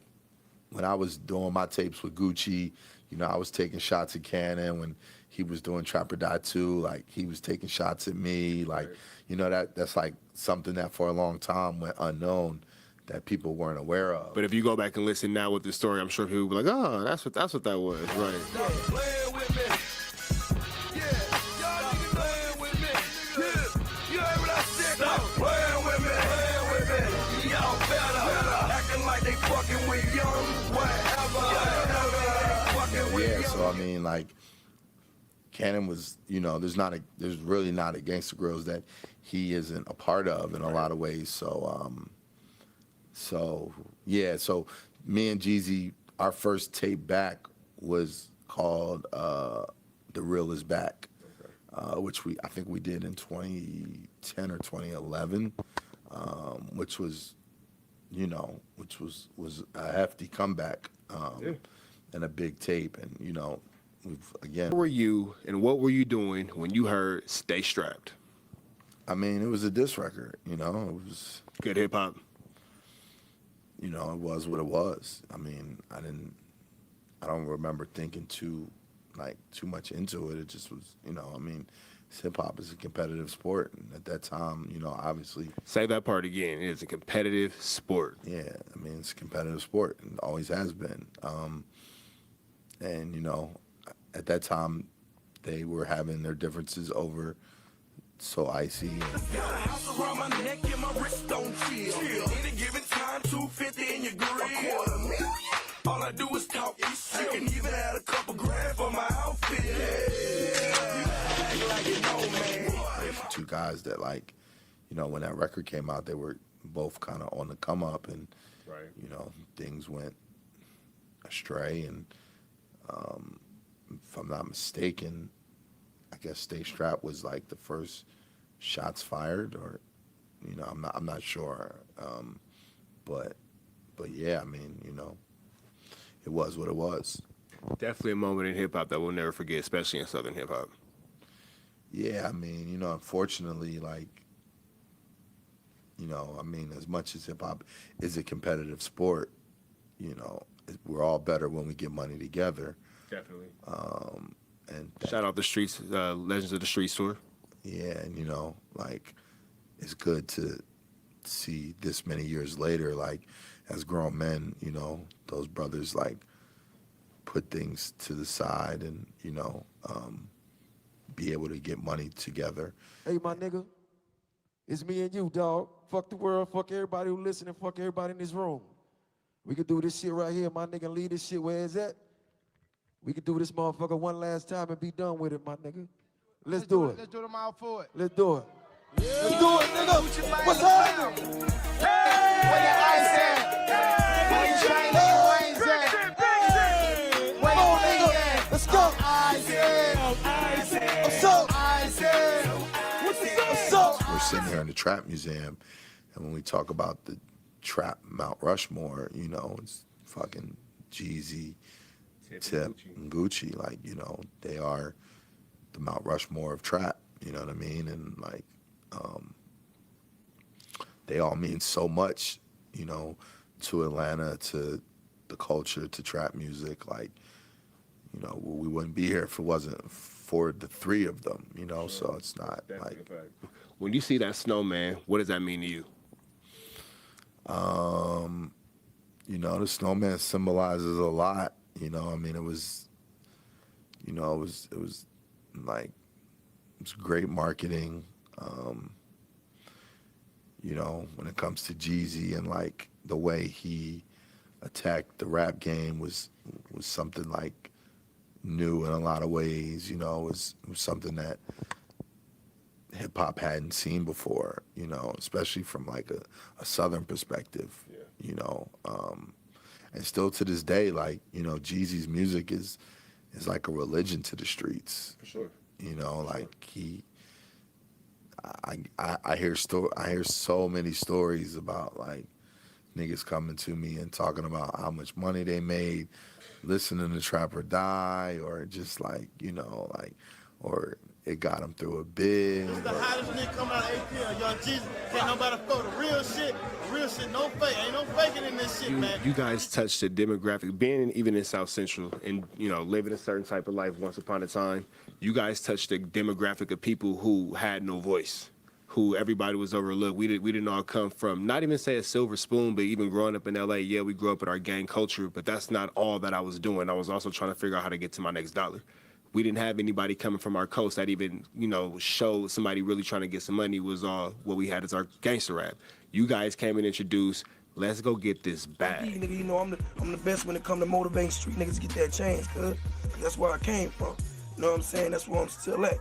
when I was doing my tapes with Gucci, you know, I was taking shots at Cannon. When he was doing Trap or Die 2, like, he was taking shots at me. Like, you know, that's like something that for a long time went unknown, that people weren't aware of. But if you go back and listen now with the story, I'm sure people will be like, oh, that's what that was, right? Yeah, so I mean, like, Cannon was, there's really not a Gangsta Grillz that he isn't a part of in a lot of ways. So me and Jeezy, our first tape back was called The Real Is Back, which I think we did in 2010 or 2011, which was a hefty comeback and a big tape. And, Where were you and what were you doing when you heard Stay Strapped? I mean, it was a diss record, it was good hip hop. It was what it was. I mean, I don't remember thinking too much into it. It just was, hip hop is a competitive sport. And at that time, obviously. Say that part again. It is a competitive sport. Yeah, I mean, it's a competitive sport and always has been. And, at that time, they were having their differences over So Icy. And Any given time, 250 in your grill. All I do is talk. You can even add a couple grand for my outfit. Two guys that when that record came out, they were both kind of on the come up, and things went astray. And if I'm not mistaken, I guess Stay Strapped was like the first shots fired, or I'm not sure. But yeah, I mean, it was what it was. Definitely a moment in hip hop that we'll never forget, especially in Southern hip hop. Yeah, I mean, unfortunately, as much as hip hop is a competitive sport, we're all better when we get money together. Definitely. And shout out the Streets, Legends of the Streets tour. Yeah, and it's good to see this many years later, as grown men, those brothers put things to the side and be able to get money together. Hey, my nigga, it's me and you, dog. Fuck the world, fuck everybody who listening, fuck everybody in this room. We can do this shit right here, my nigga, leave this shit where it's at. We can do this motherfucker one last time and be done with it, my nigga. Let's do it. Let's do them all for it. Let's do it. Yeah. Let's do it, nigga. What's happening? Hey! Where your ice at? Where your chain rings at? Where your thing at? Let's go. What's up? What's up? We're sitting here in the Trap Museum, and when we talk about the Trap Mount Rushmore, it's fucking Jeezy, Tip, and Gucci. They are the Mount Rushmore of trap. You know what I mean? And they all mean so much, to Atlanta, to the culture, to trap music. We wouldn't be here if it wasn't for the three of them. Sure. So it's not When you see that snowman, what does that mean to you? The snowman symbolizes a lot. It was great marketing. When it comes to Jeezy and the way he attacked the rap game was something new in a lot of ways. It was something that hip hop hadn't seen before. Especially from a Southern perspective. Yeah. And still to this day, Jeezy's music is like a religion to the streets. For sure. I hear so many stories about niggas coming to me and talking about how much money they made listening to Trap or Die, or just or it got them through a bid. It's the hottest nigga coming out of ATL, Young Jeezy. Can't nobody fuck the real shit. Real shit, no fake. Ain't no faking in this shit, man. You guys touched the demographic, being even in South Central and, living a certain type of life once upon a time. You guys touched the demographic of people who had no voice, who everybody was overlooked. We didn't all come from, not even say a silver spoon, but even growing up in LA, yeah, we grew up in our gang culture, but that's not all that I was doing. I was also trying to figure out how to get to my next dollar. We didn't have anybody coming from our coast that even, showed somebody really trying to get some money. Was all what we had as our gangster rap. You guys came and introduced, let's go get this bag. Nigga, I'm the best when it come to motivating street niggas to get that chance, cuz. That's where I came from. You know what I'm saying? That's where I'm still at.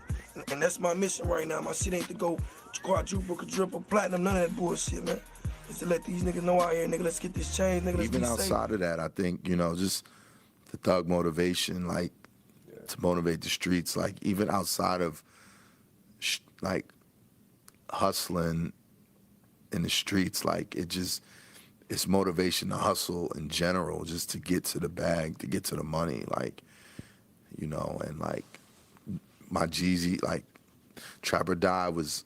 And that's my mission right now. My shit ain't to go quadruple, quadruple, platinum, none of that bullshit, man. Just to let these niggas know out here, nigga, let's get this change, nigga, let's Even be safe. outside of that, I think, you know, just the thug motivation, like, to motivate the streets, like, even outside of, like, hustling in the streets, like, it's motivation to hustle in general, just to get to the bag, to get to the money, like, you know, and, like, my Jeezy, like, Trap or Die was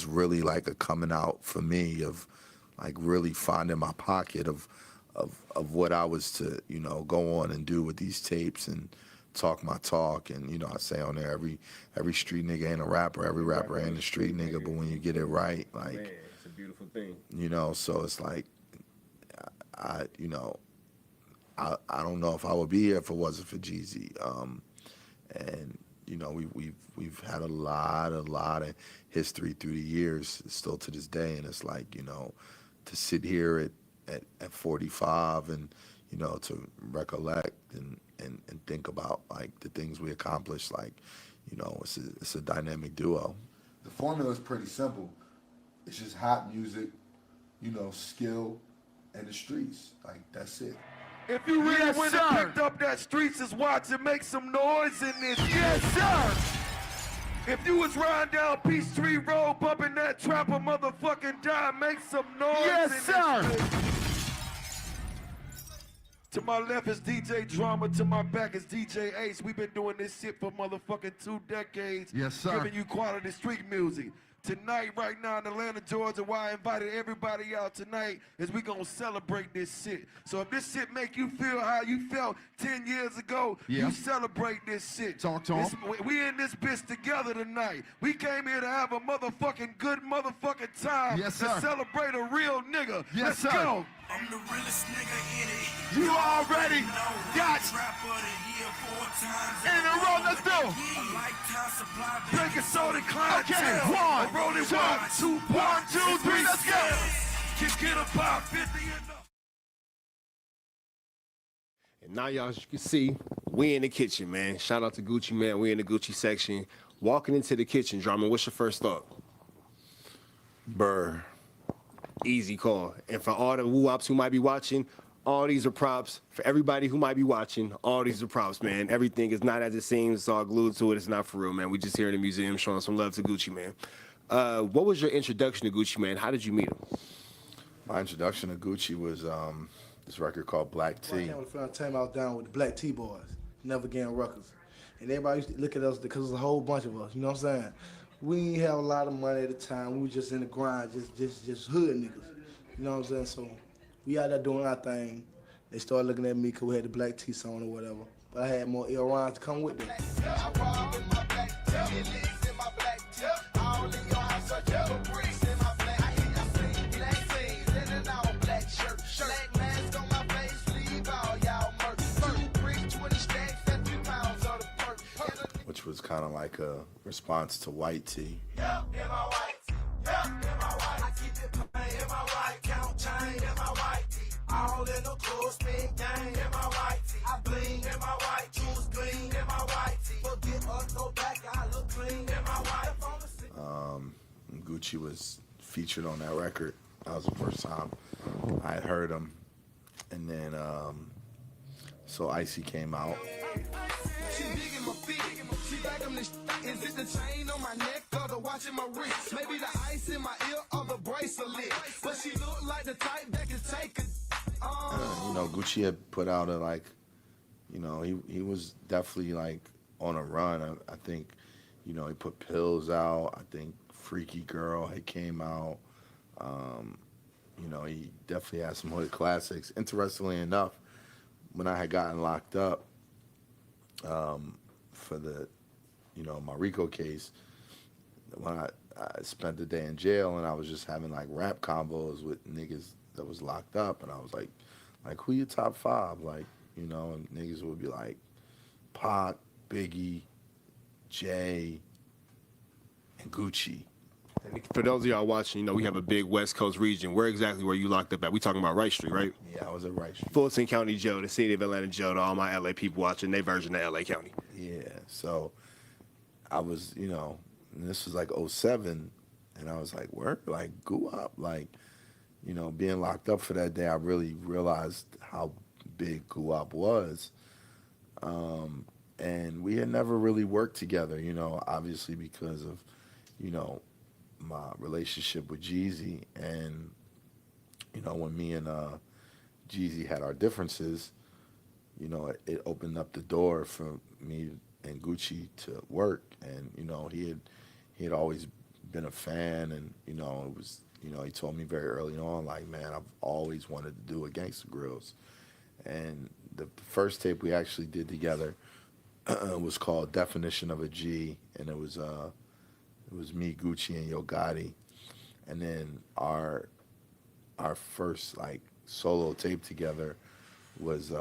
really, like, a coming out for me of, like, really finding my pocket of what I was to, you know, go on and do with these tapes and talk my talk. And, you know, I say on there, every street nigga ain't a rapper, every rapper ain't a street nigga, but when you get it right, like, Man, it's a beautiful thing. you know, so it's like, I don't know if I would be here if it wasn't for Jeezy. And, you know, we've had a lot of history through the years, still to this day, and it's like, you know, to sit here at 45 and, you know, to recollect and think about, like, the things we accomplished, like, you know, it's a dynamic duo. The formula is pretty simple. It's just hot music, you know, skill, and the streets. Like, that's it. If you really went and picked up that Streets is Watching, make some noise in this. Yes, sir. If you was riding down Peachtree Road, bumping that Trapper motherfucking Die, make some noise in this. Yes, sir. To my left is DJ Drama, to my back is DJ Ace. We've been doing this shit for motherfucking 2 decades. Yes, sir. Giving you quality street music. Tonight, right now in Atlanta, Georgia, why I invited everybody out tonight is we gonna celebrate this shit. So if this shit make you feel how you felt 10 years ago, you celebrate this shit. Talk to 'em. We in this bitch together tonight. We came here to have a motherfucking good motherfucking time. Yes, to sir. celebrate a real nigga. Yes, Let's sir. go. I'm the realest nigga in it. You already got Trap of the year 4 times in a row. Let's go. A lifetime supply. Drinking soda clientele. Okay, one, rolling two, 1, 2, 3, let's go. Kick it about 50 and up. And now, y'all, as you can see, we in the kitchen, man. Shout out to Gucci, man. We in the Gucci section. Walking into the kitchen, Drama, what's your first thought? Burr. Easy call. And for all the woo-wops who might be watching, all these are props. For everybody who might be watching, all these are props, man. Everything is not as it seems. It's all glued to it. It's not for real, man. We just here in the museum showing some love to Gucci, man. What was your introduction to Gucci, man? How did you meet him? My introduction to Gucci was this record called Black Tea. I came with the time I was down with the Black T Boys, Never Again Ruckers. And everybody used to look at us because there's a whole bunch of us, you know what I'm saying? We didn't have a lot of money at the time. We were just in the grind, just hood niggas. You know what I'm saying? So we out there doing our thing. They started looking at me because we had the Black T song or whatever. But I had more ill rhymes to come with them. Which was kind of like a response to White Tea. All in the clothes, spin gang in my white tee. I bling in my white jewels, gleam in my white tee. Forget us, go back, I look clean in my white tee. Gucci was featured on that record. That was the first time I had heard him. And then, so Icy came out. She digging my feet, she back on this. Is it the chain on my neck or the watch in my wrist? Maybe the ice in my ear or the bracelet. But she look like the type that can take a You know, Gucci had put out a, you know, he was definitely, on a run. I think, you know, he put Pills out. I think Freaky Girl had came out. You know, he definitely had some hood classics. Interestingly enough, when I had gotten locked up for the, you know, my RICO case, when I spent the day in jail and I was just having, rap combos with niggas that was locked up, and I was like, who your top 5? You know, and niggas would be like, Pac, Biggie, Jay, and Gucci. For those of y'all watching, you know, we have a big West Coast region. Where exactly were you locked up at? We talking about Wright Street, right? Yeah, I was at Wright Street. Fulton County Joe, the city of Atlanta Joe, to all my LA people watching, they version of LA County. Yeah, so I was, you know, and this was like 07, and I was like, where? Like, go up. Like, you know, being locked up for that day, I really realized how big Guap was. And we had never really worked together, you know, obviously because of, you know, my relationship with Jeezy. And, you know, when me and Jeezy had our differences, you know, it opened up the door for me and Gucci to work. And, you know, he had always been a fan, and, you know, it was, you know, he told me very early on, like, man, I've always wanted to do a Gangsta Grillz. And the first tape we actually did together was called Definition of a G, and it was me, Gucci, and Yo Gotti. And then our first like solo tape together was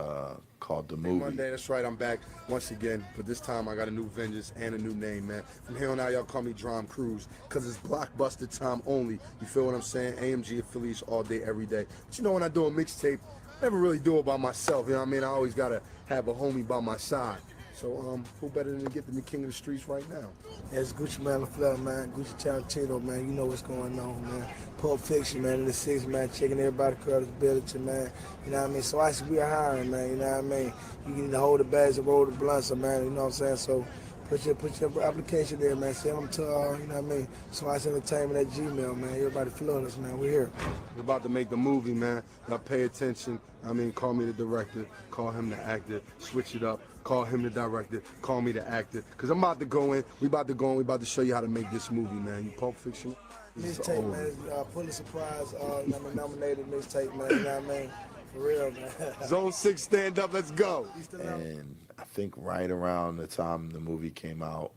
called The Movie. Monday, that's right, I'm back once again, but this time I got a new vengeance and a new name, man. From here on out, y'all call me Drum Cruise, because it's blockbuster time only. You feel what I'm saying? AMG affiliates all day, every day. But you know, when I do a mixtape, I never really do it by myself, you know what I mean? I always got to have a homie by my side. So, who better than to get the king of the streets right now? Yeah, it's Gucci Man LaFleur, man. Gucci Tarantino, man. You know what's going on, man. Pulp Fiction, man. In the 6, man. Checking everybody credibility, man. You know what I mean? So I see we are hiring, man. You know what I mean? You need to hold the bags and roll the blunts, man. You know what I'm saying? So put your application there, man. Send them to, you know what I mean? So I Entertainment at Gmail, man. Everybody flood us, man. We're here. We're about to make the movie, man. Now pay attention. I mean, call me the director, call him the actor, switch it up, call him the director, call me the actor. Because I'm about to go in, we about to show you how to make this movie, man. You Pulp Fiction? Mixtape, man. Pulitzer Prize, nominated mixtape, man. You know what I mean? For real, man. Zone 6, stand up, let's go. And I think right around the time the movie came out,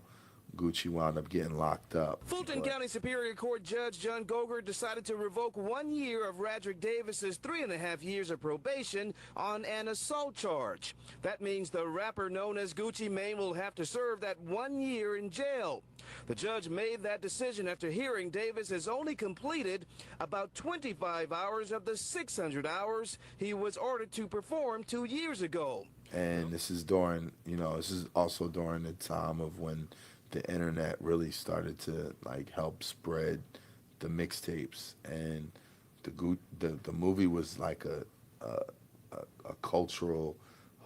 Gucci wound up getting locked up. Fulton County Superior Court Judge John Gogurt decided to revoke 1 year of Radrick Davis's 3.5 years of probation on an assault charge. That means the rapper known as Gucci Mane will have to serve that 1 year in jail. The judge made that decision after hearing Davis has only completed about 25 hours of the 600 hours he was ordered to perform 2 years ago. And this is during, you know, this is also during the time of when the internet really started to like help spread the mixtapes, and the movie was like a cultural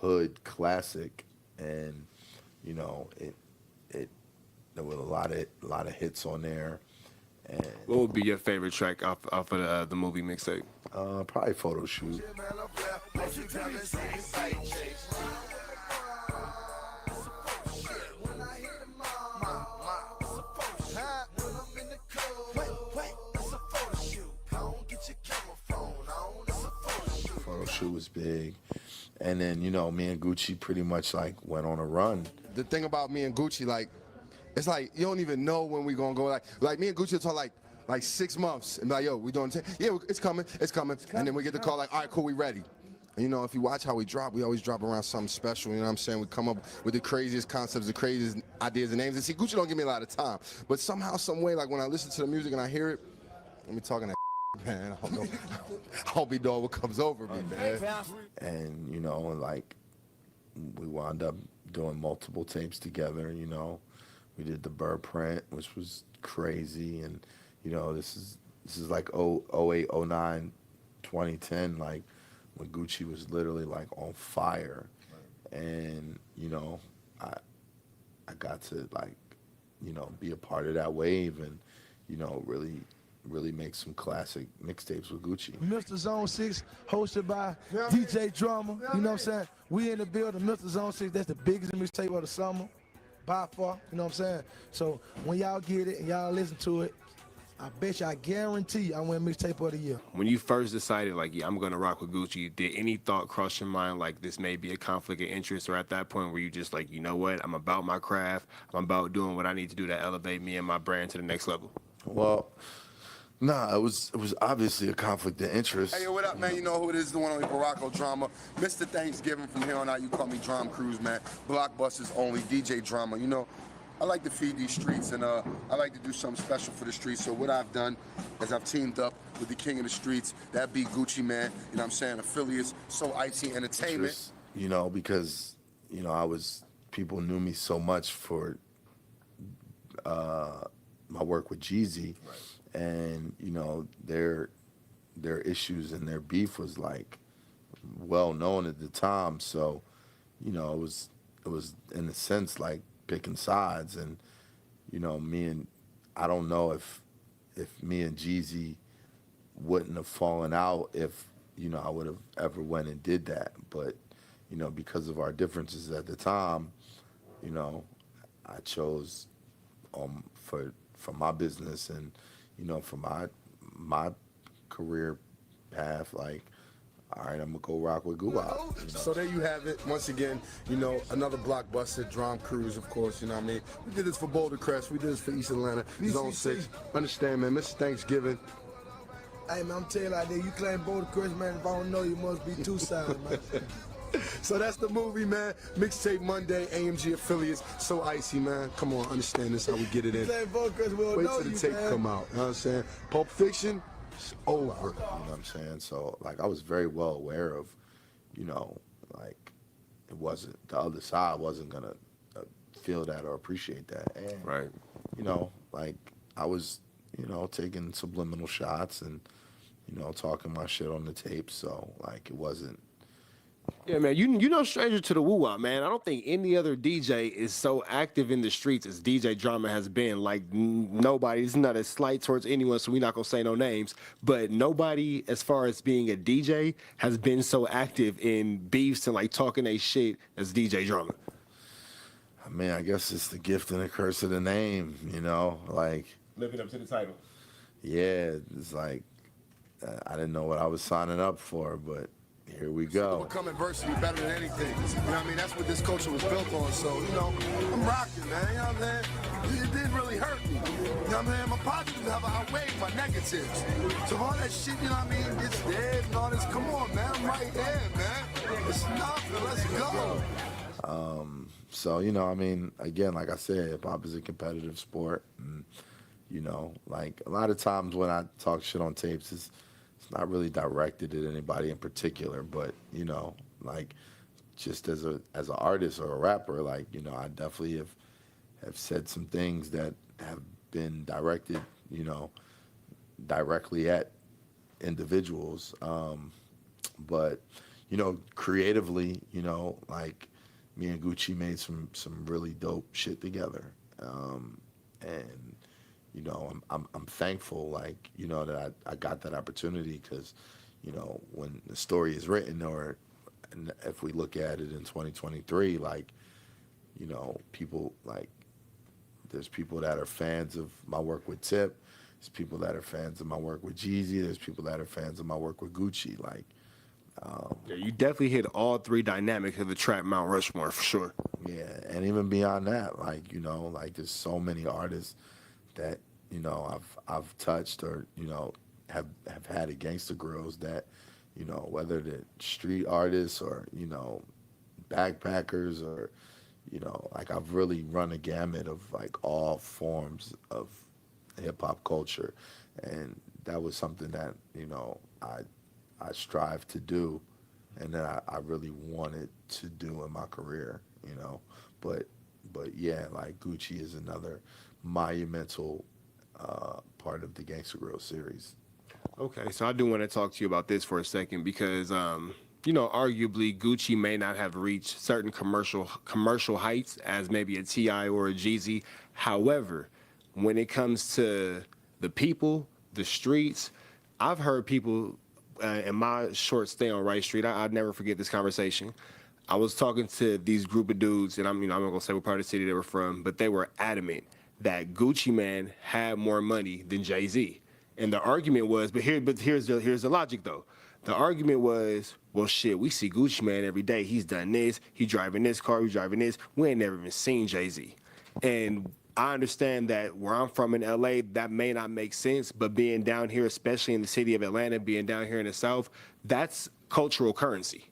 hood classic, and you know there were a lot of hits on there. And what would be your favorite track off of the movie mixtape? Probably Photo Shoot. Photo Shoot was big. And then, you know, me and Gucci pretty much like went on a run. The thing about me and Gucci, like, it's like you don't even know when we gonna go. Like me and Gucci will talk like 6 months and be like, yo, we doing yeah, it's coming. And then we get the call like, all right, cool, we ready. And, you know, if you watch how we drop, we always drop around something special, you know what I'm saying? We come up with the craziest concepts, the craziest ideas and names. And see, Gucci don't give me a lot of time. But somehow, some way, like when I listen to the music and I hear it, let me talking that man, I don't know. I hope he know what comes over me, man. And, you know, like we wound up doing multiple tapes together, you know. We did the Burr Print, which was crazy. And, you know, this is like 08, 09, 2010, like when Gucci was literally like on fire. And, you know, I got to like, you know, be a part of that wave and, you know, really make some classic mixtapes with Gucci. Mr. Zone 6, hosted by DJ Drama. You know what I'm saying? We in the building, Mr. Zone 6, that's the biggest mixtape of the summer, by far, you know what I'm saying? So when y'all get it and y'all listen to it, I bet you, I guarantee I win mixtape of the year. When you first decided, like, yeah, I'm going to rock with Gucci, did any thought cross your mind, like, this may be a conflict of interest, or at that point where you just like, you know what, I'm about my craft, I'm about doing what I need to do to elevate me and my brand to the next level? Well, nah, it was obviously a conflict of interest. Hey, yo, what up, man? You know who it is, the one on Baracko Drama. Mr. Thanksgiving, from here on out, you call me Drum Cruise, man. Blockbusters only, DJ Drama, you know. I like to feed these streets, and I like to do something special for the streets. So what I've done is I've teamed up with the king of the streets, that be Gucci Man, you know what I'm saying, affiliates, So Icy Entertainment. Just, you know, because, you know, people knew me so much for my work with Jeezy, and, you know, their issues and their beef was like well known at the time. So, you know, it was in a sense like picking sides, and, you know, I don't know if me and Jeezy wouldn't have fallen out if, you know, I would have ever went and did that. But, you know, because of our differences at the time, you know, I chose for my business and, you know, for my career path, like, all right, I'm gonna go rock with Guwap. You know? So there you have it. Once again, you know, another blockbuster, Drum Cruise, of course, you know what I mean? We did this for Boulder Crest, we did this for East Atlanta, Zone 6. Understand, man, Mr. Thanksgiving. Hey, man, I'm telling you like that, you claim Boulder Crest, man, if I don't know you, must be Tucson, man. So that's the movie, man. Mixtape Monday, AMG affiliates, So Icy, man. Come on, understand this, how we get it in. Wait till the tape come out, you know what I'm saying? Pulp Fiction, it's over. You know what I'm saying? So, like, I was very well aware of, you know, like, the other side wasn't gonna feel that or appreciate that. And, right. You know, like, I was, you know, taking subliminal shots and, you know, talking my shit on the tape. So, like, it wasn't. Yeah, man, you no stranger to the woo-wop, man. I don't think any other DJ is so active in the streets as DJ Drama has been. Like, nobody, it's not a slight towards anyone, so we're not going to say no names, but nobody, as far as being a DJ, has been so active in beefs and, like, talking they shit as DJ Drama. I mean, I guess it's the gift and the curse of the name, you know? Like, living up to the title. Yeah, it's like, I didn't know what I was signing up for, but here we go. Overcome adversity better than anything. You know what I mean? That's what this culture was built on. So, you know, I'm rocking, man. You know what I'm saying? It didn't really hurt me. You know what I'm saying? My positives have outweighed my negatives. So all that shit, you know what I mean, it's dead and all this. Come on, man. I'm right here, man. It's nothing. Let's go. So, you know, I mean, again, like I said, hip-hop is a competitive sport. And, you know, like, a lot of times when I talk shit on tapes, it's not really directed at anybody in particular, but, you know, like, just as an artist or a rapper, like, you know, I definitely have said some things that have been directed, you know, directly at individuals. But, you know, creatively, you know, like, me and Gucci made some really dope shit together. And, you know, I'm thankful, like, you know, that I got that opportunity, because, you know, when the story is written, or if we look at it in 2023, like, you know, people, like, there's people that are fans of my work with Tip, there's people that are fans of my work with Jeezy, there's people that are fans of my work with Gucci, like. Yeah, you definitely hit all three dynamics of the trap Mount Rushmore, for sure. Yeah, and even beyond that, like, you know, like, there's so many artists that, you know, I've touched, or, you know, have had at Gangsta Grillz, that, you know, whether they're street artists or, you know, backpackers, or, you know, like, I've really run a gamut of, like, all forms of hip-hop culture. And that was something that, you know, I strive to do, and that I really wanted to do in my career, you know. But yeah, like, Gucci is another monumental part of the Gangsta Grillz series. Okay, so I do want to talk to you about this for a second, because you know, arguably Gucci may not have reached certain commercial heights as maybe a T.I. or a Jeezy. However, when it comes to the people, the streets, I've heard people in my short stay on Wright Street, I'd never forget this conversation. I was talking to these group of dudes, and I'm not gonna say what part of the city they were from, but they were adamant that Gucci Man had more money than Jay-Z. And the argument was, here's the logic though. The argument was, well, shit, we see Gucci Man every day. He's done this, he driving this car, he's driving this. We ain't never even seen Jay-Z. And I understand that where I'm from in LA, that may not make sense, but being down here, especially in the city of Atlanta, being down here in the South, that's cultural currency.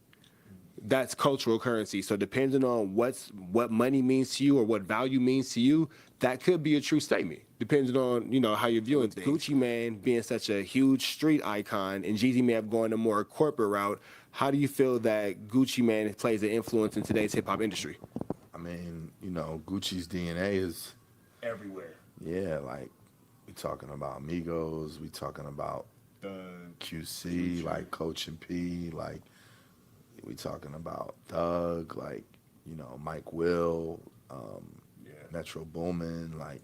that's cultural currency. So depending on what money means to you or what value means to you, that could be a true statement, depending on, you know, how you're viewing things. Gucci Mane being such a huge street icon and Jeezy may have gone a more corporate route, how do you feel that Gucci Mane plays an influence in today's hip-hop industry? I mean, you know, Gucci's DNA is everywhere. Yeah, like we talking about Migos, we talking about QC, like Coach and P, like we talking about Thug, like, you know, Mike Will, Metro Boomin, like,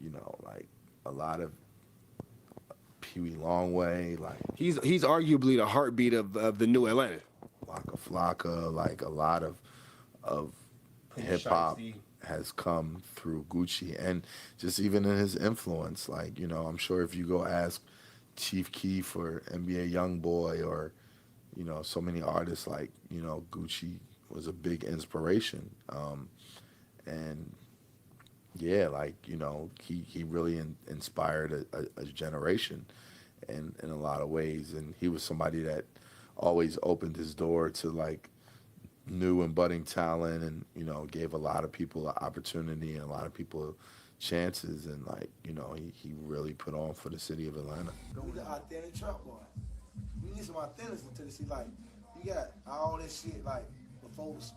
you know, like a lot of Pee Wee Longway, like he's arguably the heartbeat of the new Atlanta. Waka Flocka, like a lot of hip hop has come through Gucci, and just even in his influence, like, you know, I'm sure if you go ask Chief Keef or NBA YoungBoy or, you know, so many artists, like, you know, Gucci was a big inspiration. And yeah, like, you know, he really inspired a generation in a lot of ways. And he was somebody that always opened his door to like new and budding talent, and, you know, gave a lot of people an opportunity and a lot of people chances. And like, you know, he really put on for the city of Atlanta. We the authentic trap boy. We need some authenticity to the shit. Like, you got all this shit, like, the folks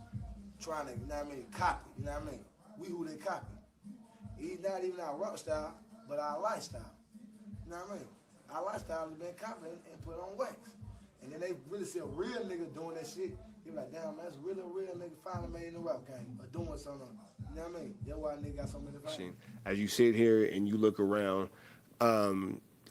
trying to, you know what I mean, copy, you know what I mean? We who they copy. It's not even our rock style, but our lifestyle. You know what I mean? Our lifestyle has been copied and put on wax. And then they really see a real nigga doing that shit. They be like, damn, man, that's really a real nigga finally made in the rap game or doing something. You know what I mean? That's why nigga got so many fans. As you sit here and you look around,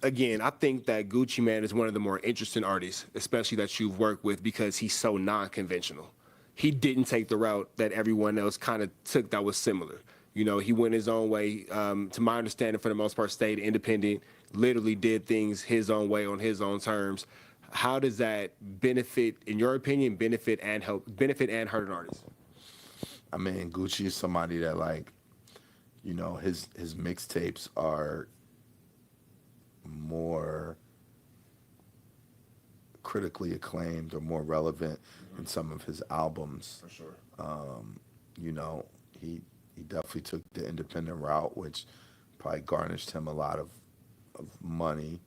again, I think that Gucci Mane is one of the more interesting artists, especially that you've worked with, because he's so non-conventional. He didn't take the route that everyone else kind of took that was similar. You know, he went his own way. To my understanding, for the most part, stayed independent, literally did things his own way on his own terms. How does that benefit, in your opinion, benefit and hurt an artist? I mean, Gucci is somebody that, like, you know, his mixtapes are more critically acclaimed or more relevant than some of his albums. For sure. You know, he definitely took the independent route, which probably garnished him a lot of money.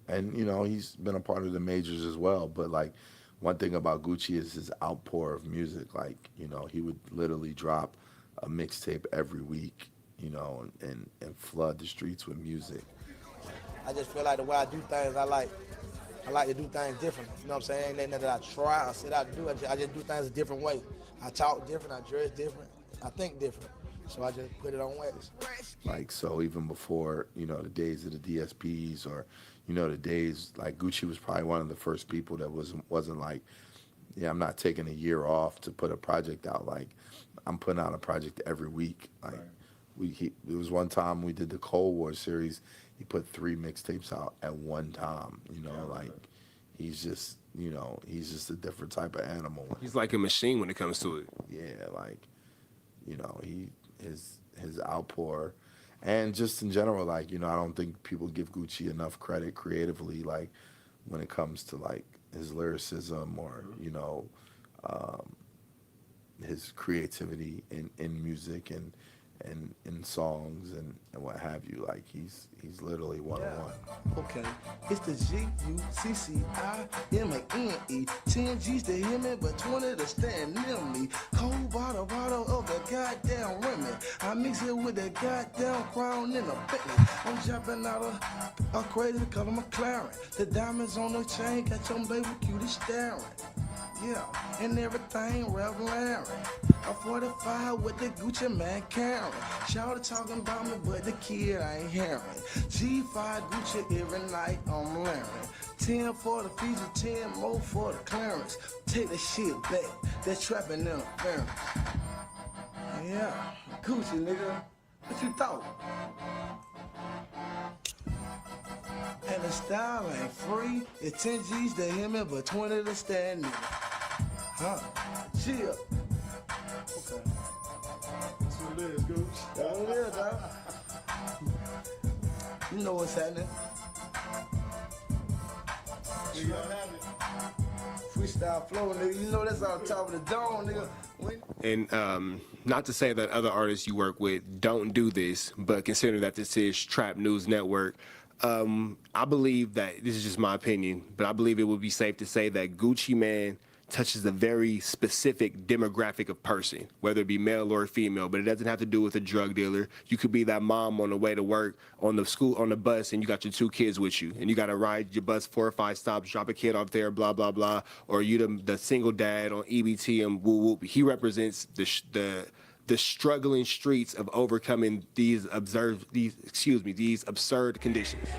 And, you know, he's been a part of the majors as well. But, like, one thing about Gucci is his outpour of music. Like, you know, he would literally drop a mixtape every week, you know, and flood the streets with music. I just feel like the way I do things, I like to do things different. You know what I'm saying? Ain't nothing that I try or set out to do. I just do things a different way. I talk different, I dress different, I think different. So I just put it on wax. Like, so even before, you know, the days of the DSPs, or, you know, the days, like, Gucci was probably one of the first people that wasn't like, yeah, I'm not taking a year off to put a project out. Like, I'm putting out a project every week. Like, there was one time we did the Cold War series, he put 3 mixtapes out at one time, you know, like, he's just, you know, he's just a different type of animal. He's like a machine when it comes to it. Yeah, like, you know, his outpour, and just in general, like, you know, I don't think people give Gucci enough credit creatively, like, when it comes to, like, his lyricism or, you know, his creativity in music and in songs and what have you. Like, he's literally one-on-one. Okay, it's the Gucciimane, 10 G's to hear me, but 20 to stand near me. Cold bottle of the goddamn Remy. I mix it with the goddamn Crown in the Bentley. I'm jumping out a crazy color McLaren. The diamonds on the chain got your baby cutie staring. Yeah, and everything Rev Larry. A 45 with the Gucci man carrying. Shawty talking about me, but the kid I ain't hearing. G5 Gucci every night I'm layering. 10 for the feature, 10 more for the clearance. Take the shit back, that's trapping interference. Yeah, Gucci nigga, what you thought? And the style ain't free. It's 10 G's to hear me, but 20 to stand nigga. Huh? Chill. Okay. That's what it is, Gooch. That's what it is, dog. You know what's happening. Freestyle. freestyle flow, nigga. You know that's on top of the dome, nigga. And not to say that other artists you work with don't do this, but consider that this is Trap News Network. I believe that, this is just my opinion, but I believe it would be safe to say that Gucci Mane touches a very specific demographic of person, whether it be male or female, but it doesn't have to do with a drug dealer. You could be that mom on the way to work on the bus, and you got your 2 kids with you, and you got to ride your bus 4 or 5 stops, drop a kid off there, blah, blah, blah, or you the single dad on EBT and woo whoop. He represents the struggling streets of overcoming these absurd conditions.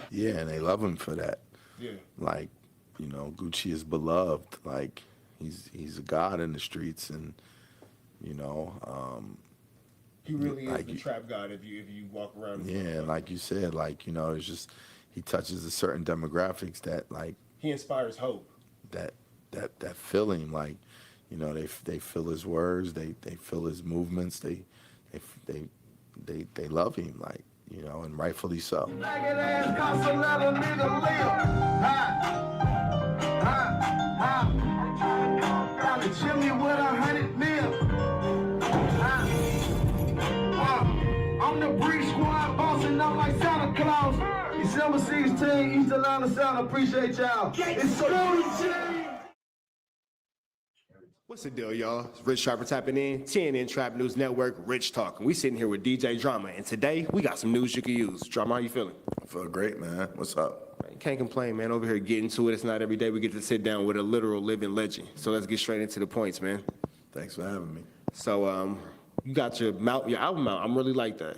Yeah, and they love him for that. Yeah. Like, you know, Gucci is beloved. Like, he's a god in the streets, and you know, He really is like the trap god if you walk around. Yeah, like you said, like, you know, it's just he touches a certain demographics that, like, He inspires hope. that feel him. Like, you know, they feel his words, they feel his movements, they love him, like, you know, and rightfully so. Chimney with 100 mil. I'm the Breeze Squad, bossing up like Santa Claus. December 16, East Atlanta Sound. Appreciate y'all. It's so What's the deal, y'all? It's Rich Sharper tapping in, TNN Trap News Network, Rich Talk. And we sitting here with DJ Drama, and today we got some news you can use. Drama, how you feeling? I feel great, man. What's up? Can't complain, man. Over here getting to it. It's not every day we get to sit down with a literal living legend. So let's get straight into the points, man. Thanks for having me. So you got your album out. I'm really like that.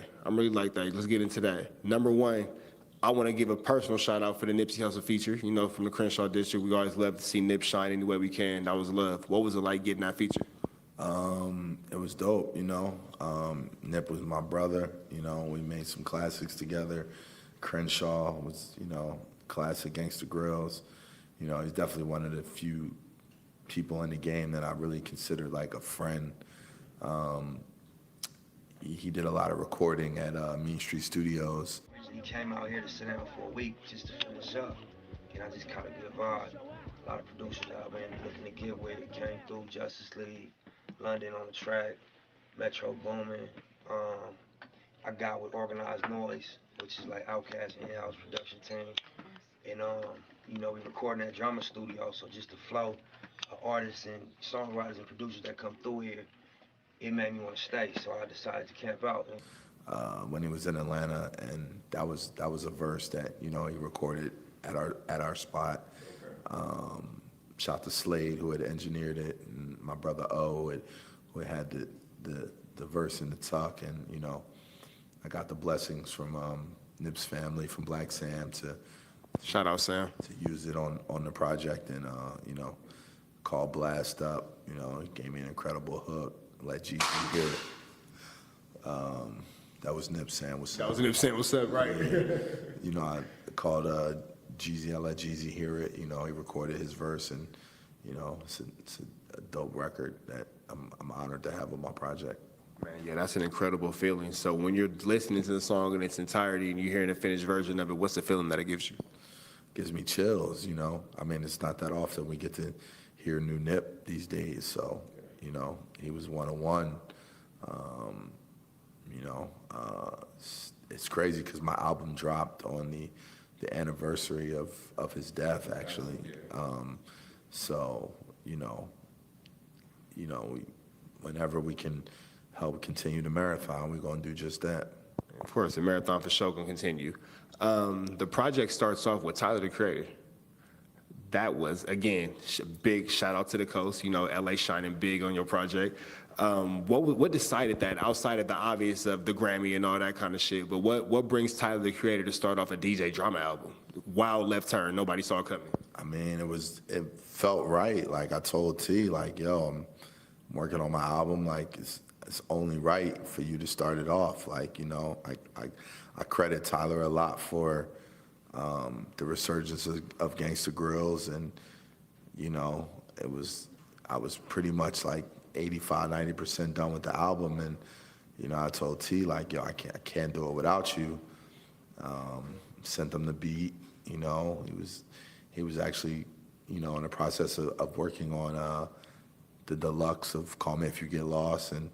Let's get into that. Number one, I want to give a personal shout out for the Nipsey Hussle feature. You know, from the Crenshaw District, we always love to see Nip shine any way we can. That was love. What was it like getting that feature? It was dope, you know. Nip was my brother, you know. We made some classics together. Crenshaw was, you know, classic Gangsta Grillz. You know, he's definitely one of the few people in the game that I really consider like a friend. He did a lot of recording at Mean Street Studios. He came out here to sit down for a week just to finish up, and I just caught a good vibe. A lot of producers I've been looking to get with came through. Justice League, London on the track, Metro Boomin. I got with Organized Noise, which is like Outkast in-house production team. And you know, we recording at Drama Studio, so just the flow of artists and songwriters and producers that come through here, it made me want to stay. So I decided to camp out. When he was in Atlanta, and that was a verse that, you know, he recorded at our spot. Shout to Slade, who had engineered it, and my brother O, who had the verse in the tuck, and, you know, I got the blessings from Nip's family, from Black Sam, to shout out Sam, to use it on the project, and you know, call Blast Up. You know, it gave me an incredible hook. Let Jeezy hear it. That was Nip saying what's up. That was Nip saying what's up, right? You know, I called Jeezy. I let Jeezy hear it. You know, he recorded his verse, and you know, it's a dope record that I'm honored to have on my project. Man, yeah, that's an incredible feeling. So when you're listening to the song in its entirety and you're hearing a finished version of it, what's the feeling that it gives you? Gives me chills, you know. I mean, it's not that often we get to hear new Nip these days. So, you know, he was one of one. You know, it's crazy because my album dropped on the anniversary of his death, actually. So, you know, whenever we can help continue the marathon, we're going to do just that. Of course, the marathon for sure can continue. The project starts off with Tyler, the Creator. That was, again, big shout out to the coast. You know, LA shining big on your project. What decided that, outside of the obvious of the Grammy and all that kind of shit, but what brings Tyler, the Creator, to start off a DJ Drama album? Wild left turn, nobody saw it coming. I mean, it felt right. Like I told T, like, yo, I'm working on my album. Like, it's only right for you to start it off. Like, you know, I credit Tyler a lot for the resurgence of Gangsta Grillz, and, you know, I was pretty much like 85, 90% done with the album, and I told T like, yo, I can't do it without you. Sent him the beat. He was actually in the process of working on the deluxe of Call Me If You Get Lost, and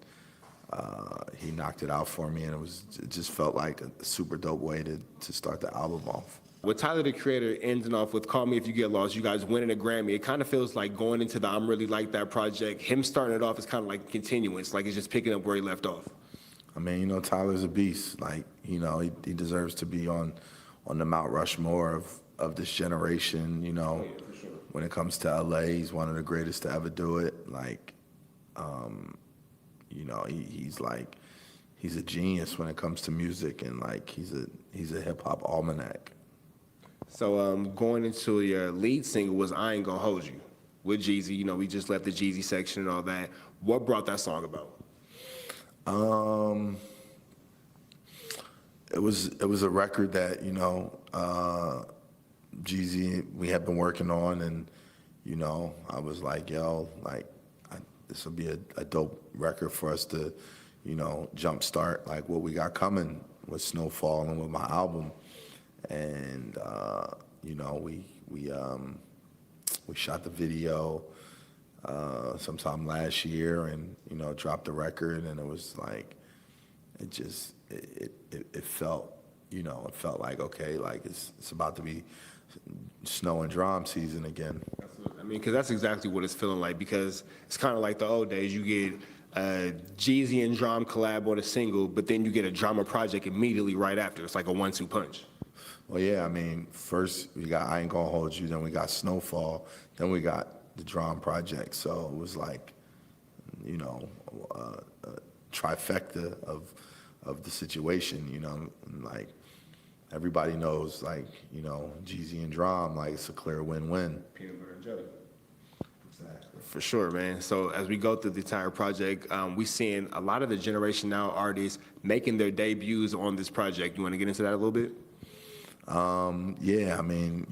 he knocked it out for me, and it just felt like a super dope way to start the album off. With Tyler, the Creator, ending off with Call Me If You Get Lost, you guys winning a Grammy, it kind of feels like going into the I'm Really Like That project, him starting it off is kind of like continuance, like it's just picking up where he left off. I mean, Tyler's a beast. Like, he deserves to be on the Mount Rushmore of this generation, When it comes to LA, he's one of the greatest to ever do it. Like, he's a genius when it comes to music, and like he's a hip hop almanac. So going into your lead single was I Ain't Gonna Hold You with Jeezy. We just left the Jeezy section and all that. What brought that song about? It was a record that Jeezy we had been working on, and I was like, yo, like this will be a dope record for us to jumpstart like what we got coming with Snowfall and with my album. And we shot the video sometime last year, and dropped the record, and it was like it felt like, okay, like it's about to be snow and drum season again. I mean, because that's exactly what it's feeling like, because it's kind of like the old days. You get Jeezy and Drama collab on a single, but then you get a drama project immediately right after. It's like a 1-2 punch. Well, yeah, I mean, first we got I Ain't Gonna Hold You, then we got Snowfall, then we got the Drama project. So it was like, a trifecta of the situation, and like everybody knows, like, Jeezy and Drama, like it's a clear win-win. Peanut butter and jelly. Exactly. For sure, man. So as we go through the entire project, we seeing a lot of the Generation Now artists making their debuts on this project. You want to get into that a little bit? Yeah, I mean,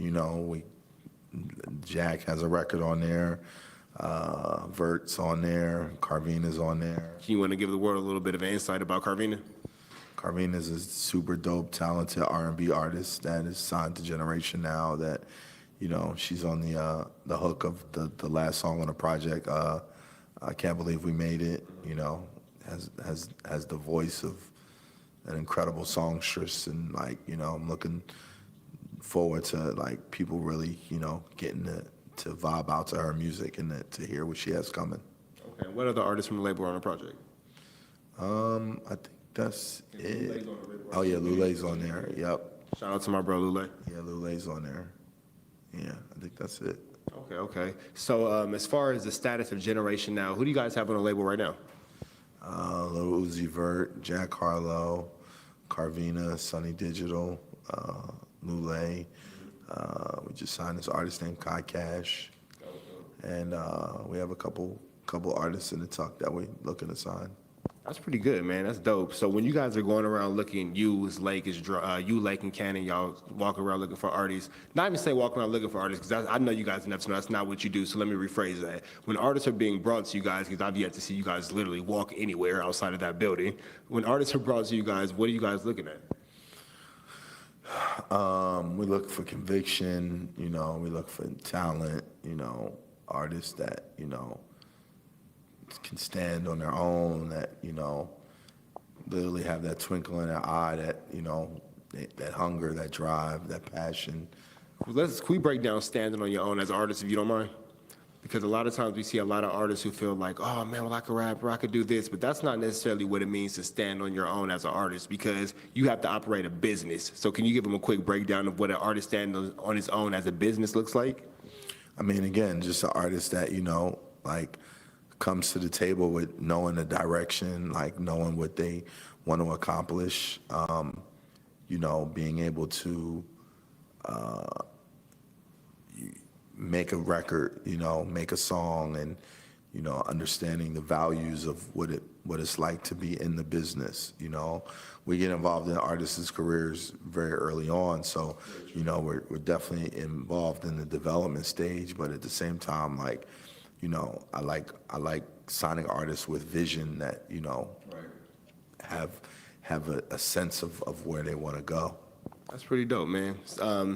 Jack has a record on there, Vert's on there, Carvina's on there. You want to give the world a little bit of insight about Carvina? Carvina's a super dope, talented R&B artist that is signed to Generation Now. That, she's on the hook of the last song on the project. I Can't Believe We Made It. Has the voice of an incredible songstress, and like, I'm looking forward to like people really, getting to vibe out to her music and to hear what she has coming. Okay. What other artists from the label are on the project? I think that's it. Oh yeah, Lule's on there. Yep. Shout out to my bro Lule. Yeah, Lule's on there. Yeah, I think that's it. Okay. So as far as the status of Generation Now, who do you guys have on the label right now? Lil Uzi Vert, Jack Harlow, Carvina, Sunny Digital, Lule. We just signed this artist named Kai Cash, and we have a couple artists in the tuck that we're looking to sign. That's pretty good, man. That's dope. So when you guys are going around looking, you, Lake, and Cannon, y'all walking around looking for artists. Not even say walking around looking for artists, because I know you guys enough to know that's not what you do. So let me rephrase that. When artists are being brought to you guys, because I've yet to see you guys literally walk anywhere outside of that building. When artists are brought to you guys, what are you guys looking at? We look for conviction. We look for talent. Artists that can stand on their own, that literally have that twinkle in their eye, that that hunger, that drive, that passion. Can we break down standing on your own as artists, if you don't mind? Because a lot of times we see a lot of artists who feel like, oh man, well I could rap or I could do this, but that's not necessarily what it means to stand on your own as an artist, because you have to operate a business. So can you give them a quick breakdown of what an artist standing on his own as a business looks like? I mean, again, just an artist that like comes to the table with knowing the direction, like knowing what they want to accomplish, being able to make a record, make a song, and understanding the values of what it's like to be in the business. We get involved in artists' careers very early on, so we're definitely involved in the development stage, but at the same time, like, you know, I like signing artists with vision that, you know, have a sense of where they want to go. That's pretty dope, man.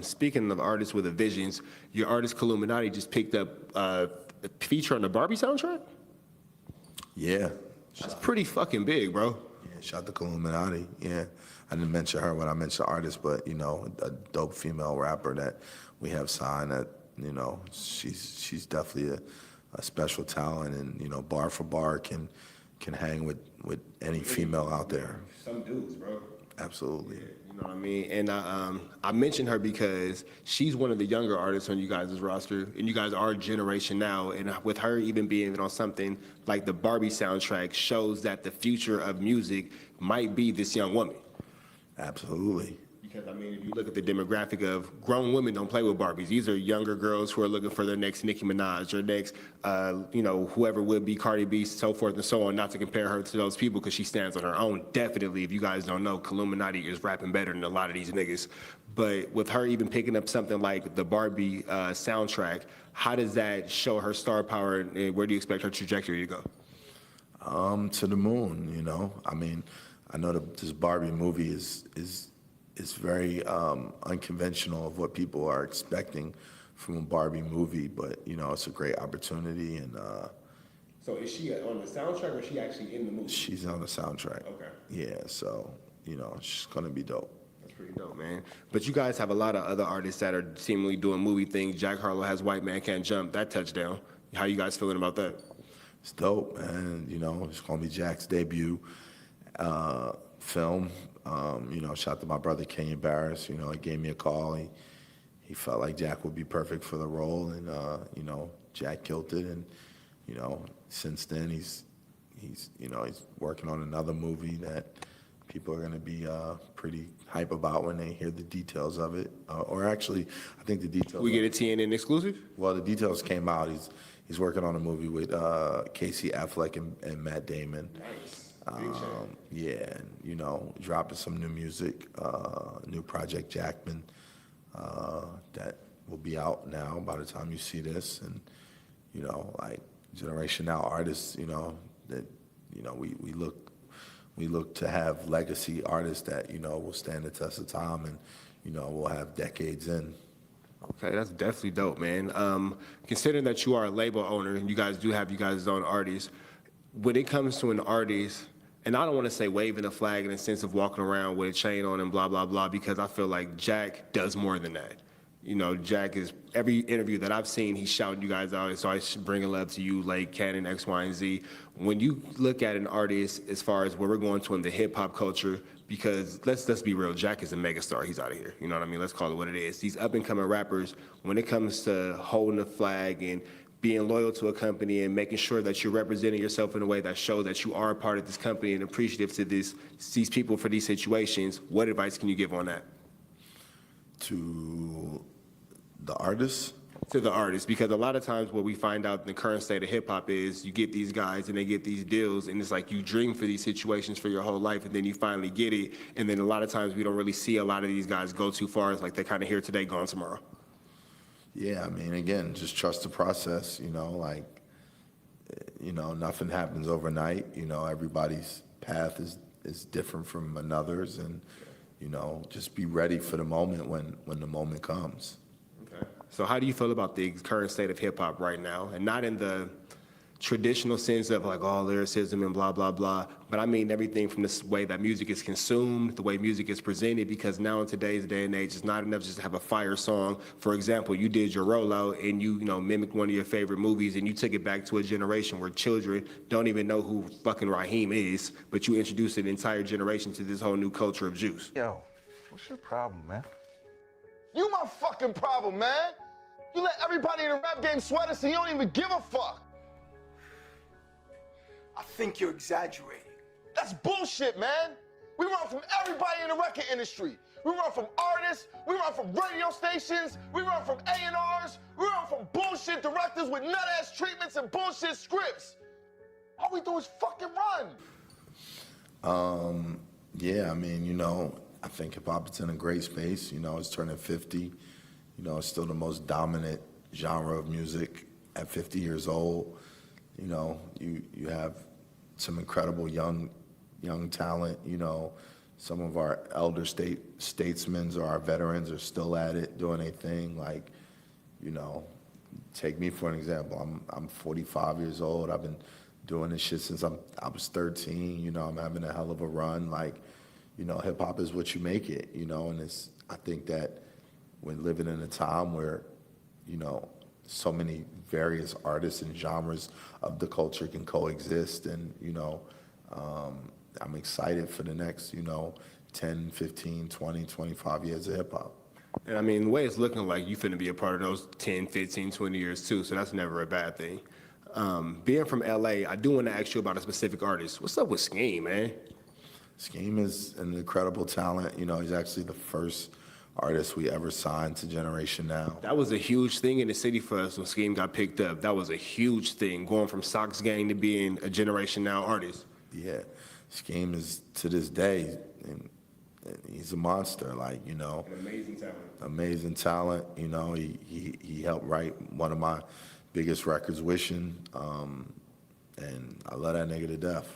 Speaking of artists with a visions, your artist Illuminati just picked up a feature on the Barbie soundtrack? Yeah. That's pretty fucking big, bro. Yeah, shout out to Illuminati. Yeah. I didn't mention her when I mentioned artist, but, you know, a dope female rapper that we have signed that, you know, she's definitely a special talent, and, you know, bar for bar can hang with any female out there. Some dudes, bro. Absolutely. You know what I mean? And I mentioned her because she's one of the younger artists on you guys' roster, and you guys are a generation now. And with her even being on something like the Barbie soundtrack shows that the future of music might be this young woman. Absolutely. Because, I mean, if you look at the demographic of grown women don't play with Barbies. These are younger girls who are looking for their next Nicki Minaj or next, you know, whoever would be Cardi B, so forth and so on, not to compare her to those people because she stands on her own. Definitely, if you guys don't know, Illuminati is rapping better than a lot of these niggas. But with her even picking up something like the Barbie soundtrack, how does that show her star power, and where do you expect her trajectory to go? To the moon, you know. I mean, I know this Barbie movie is very unconventional of what people are expecting from a Barbie movie, but, you know, it's a great opportunity. And so is she on the soundtrack, or is she actually in the movie? she's on the soundtrack. Okay. Yeah, so, you know, she's gonna be dope. That's pretty dope, man. But you guys have a lot of other artists that are seemingly doing movie things. Jack Harlow has White Man Can't Jump, that touchdown. How you guys feeling about that? It's dope, man. You know, it's gonna be Jack's debut film. You know, shout out to my brother Kenyon Barris. You know, he gave me a call. He felt like Jack would be perfect for the role, and you know, Jack killed it. And, you know, since then he's working on another movie that people are gonna be pretty hype about when they hear the details of it. Or actually, I think the details. We get a TNN exclusive? Well, the details came out. He's working on a movie with Casey Affleck and Matt Damon. Nice. Yeah, and, you know, dropping some new music, new Project Jackman that will be out now by the time you see this. And, you know, like Generation Now artists, you know, that, you know, we look to have legacy artists that, you know, will stand the test of time and, you know, will have decades in. Okay, that's definitely dope, man. Considering that you are a label owner and you guys do have you guys' own artists, when it comes to an artist, and I don't want to say waving a flag in the sense of walking around with a chain on and blah, blah, blah, because I feel like Jack does more than that. You know, Jack is, every interview that I've seen, he's shouting you guys out. So I bring love to you, Lake, Cannon, X, Y, and Z. When you look at an artist as far as where we're going to in the hip hop culture, because let's be real, Jack is a megastar. He's out of here. You know what I mean? Let's call it what it is. These up and coming rappers, when it comes to holding a flag and being loyal to a company and making sure that you're representing yourself in a way that shows that you are a part of this company and appreciative to these people for these situations, what advice can you give on that? To the artists? To the artists, because a lot of times what we find out in the current state of hip hop is you get these guys and they get these deals, and it's like you dream for these situations for your whole life, and then you finally get it, and then a lot of times we don't really see a lot of these guys go too far. It's like they're kind of here today, gone tomorrow. Yeah, I mean, again, just trust the process, you know, like, you know, nothing happens overnight. You know, everybody's path is different from another's, and, you know, just be ready for the moment when the moment comes. Okay. So how do you feel about the current state of hip hop right now? And not in the traditional sense of like all lyricism and blah, blah, blah, but I mean everything from the way that music is consumed, the way music is presented, because now in today's day and age, it's not enough just to have a fire song. For example, you did your rollout and you know, mimicked one of your favorite movies and you took it back to a generation where children don't even know who fucking Raheem is, but you introduced an entire generation to this whole new culture of juice. Yo, what's your problem, man? You my fucking problem, man. You let everybody in the rap game sweat us and you don't even give a fuck. I think you're exaggerating. That's bullshit, man. We run from everybody in the record industry. We run from artists, we run from radio stations, we run from A&Rs, we run from bullshit directors with nut-ass treatments and bullshit scripts. All we do is fucking run. Yeah, I mean, you know, I think hip-hop is in a great space. You know, it's turning 50. You know, it's still the most dominant genre of music at 50 years old, you know, you have some incredible young talent. You know, some of our elder statesmen or our veterans are still at it, doing their thing. Like, you know, take me for an example. I'm 45 years old. I've been doing this shit since I was 13. You know, I'm having a hell of a run. Like, you know, hip hop is what you make it. You know, and I think that we're living in a time where, you know, so many various artists and genres of the culture can coexist. And, you know, I'm excited for the next, you know, 10, 15, 20, 25 years of hip hop. And I mean, the way it's looking like you finna be a part of those 10, 15, 20 years too, so that's never a bad thing. Being from LA, I do want to ask you about a specific artist. What's up with Scheme, man? Scheme is an incredible talent. You know, he's actually the first artist we ever signed to Generation Now. That was a huge thing in the city for us when Scheme got picked up. That was a huge thing, going from Sox Gang to being a Generation Now artist. Yeah, Scheme is, to this day, and he's a monster. Like, you know, An amazing talent. Amazing talent. You know, he helped write one of my biggest records, Wishing, and I love that nigga to death.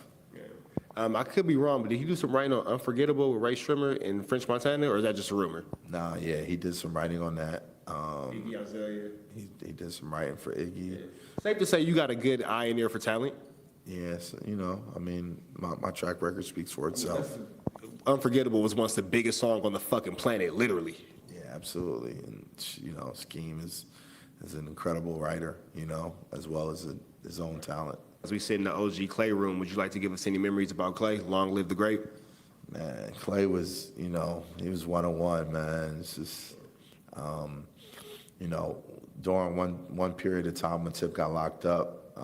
I could be wrong, but did he do some writing on Unforgettable with Ray Shrimmer and French Montana, or is that just a rumor? Nah, yeah, he did some writing on that. Iggy Azalea. He did some writing for Iggy. Yeah. Safe to say you got a good eye and ear for talent? Yes, you know, I mean, my track record speaks for itself. Unforgettable was once the biggest song on the fucking planet, literally. Yeah, absolutely. And, you know, Scheme is an incredible writer, you know, as well as his own talent. As we sit in the OG Clay room, would you like to give us any memories about Clay? Long live the great. Man, Clay was, you know, he was 101, man. It's just, you know, during one period of time when Tip got locked up,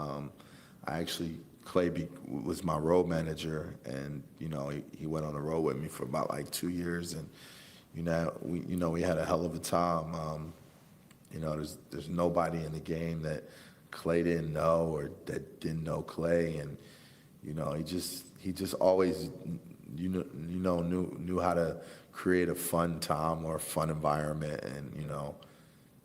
Clay was my road manager, and, you know, he went on the road with me for about like 2 years, and, you know, we had a hell of a time. You know, there's nobody in the game that Clay didn't know or that didn't know Clay, and, you know, he just always, knew how to create a fun time or a fun environment, and, you know,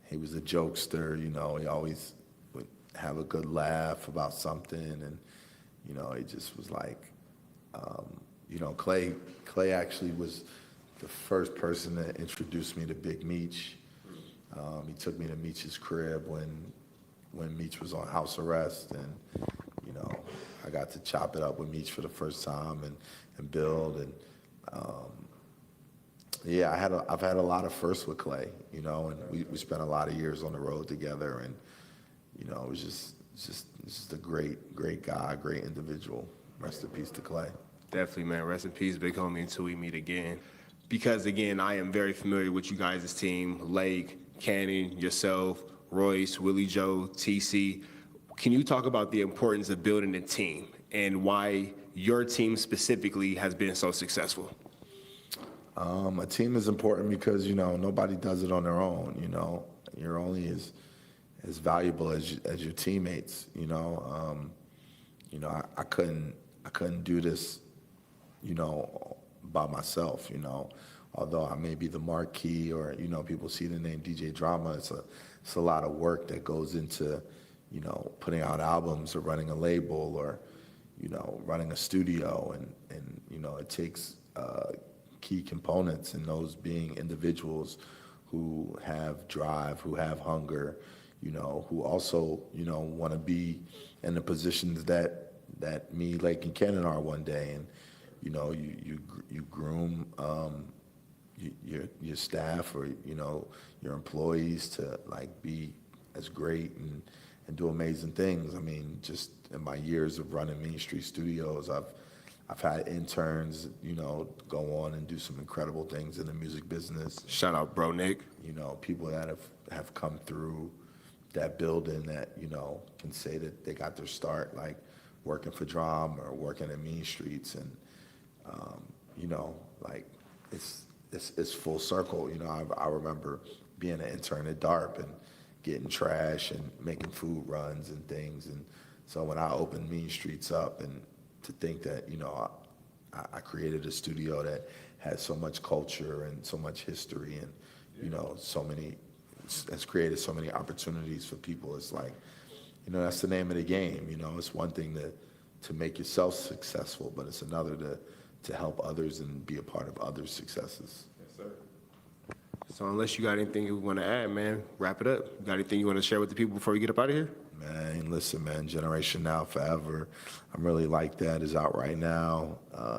he was a jokester. You know, he always would have a good laugh about something, and, you know, he just was like, you know, Clay actually was the first person that introduced me to Big Meech. He took me to Meech's crib when Meech was on house arrest, and, you know, I got to chop it up with Meech for the first time and build, and yeah, I've had a lot of firsts with Clay, you know, and we spent a lot of years on the road together, and, you know, it was just a great guy, great individual. Rest in peace to Clay. Definitely, man. Rest in peace, big homie, until we meet again. Because, again, I am very familiar with you guys' team, Lake, Cannon, yourself, Royce, Willie Joe, TC. Can you talk about the importance of building a team and why your team specifically has been so successful? A team is important because, you know, nobody does it on their own. You know, you're only as valuable as your teammates. You know, I couldn't do this, you know, by myself. You know, although I may be the marquee, or, you know, people see the name DJ Drama, it's a lot of work that goes into, you know, putting out albums or running a label or, you know, running a studio, and you know, it takes key components, and those being individuals who have drive, who have hunger, you know, who also, you know, want to be in the positions that me, Lake, and Cannon are one day, and, you know, you groom your staff, or, you know, your employees to, like, be as great and do amazing things. I mean, just in my years of running Main Street Studios, I've had interns, you know, go on and do some incredible things in the music business. Shout out, bro, Nick. You know, people that have come through that building that, you know, can say that they got their start, like, working for Drum or working at Mean Streets, and, you know, like, it's full circle. You know, I remember being an intern at DARP and getting trash and making food runs and things, and so when I opened Mean Streets up, and to think that, you know, I created a studio that has so much culture and so much history, and, you know, has created so many opportunities for people. It's like, you know, that's the name of the game. You know, it's one thing to make yourself successful, but it's another to help others and be a part of others' successes. Yes, sir. So unless you got anything you want to add, man, wrap it up. Got anything you want to share with the people before we get up out of here? Man, listen, man, Generation Now Forever. I'm really like that is out right now.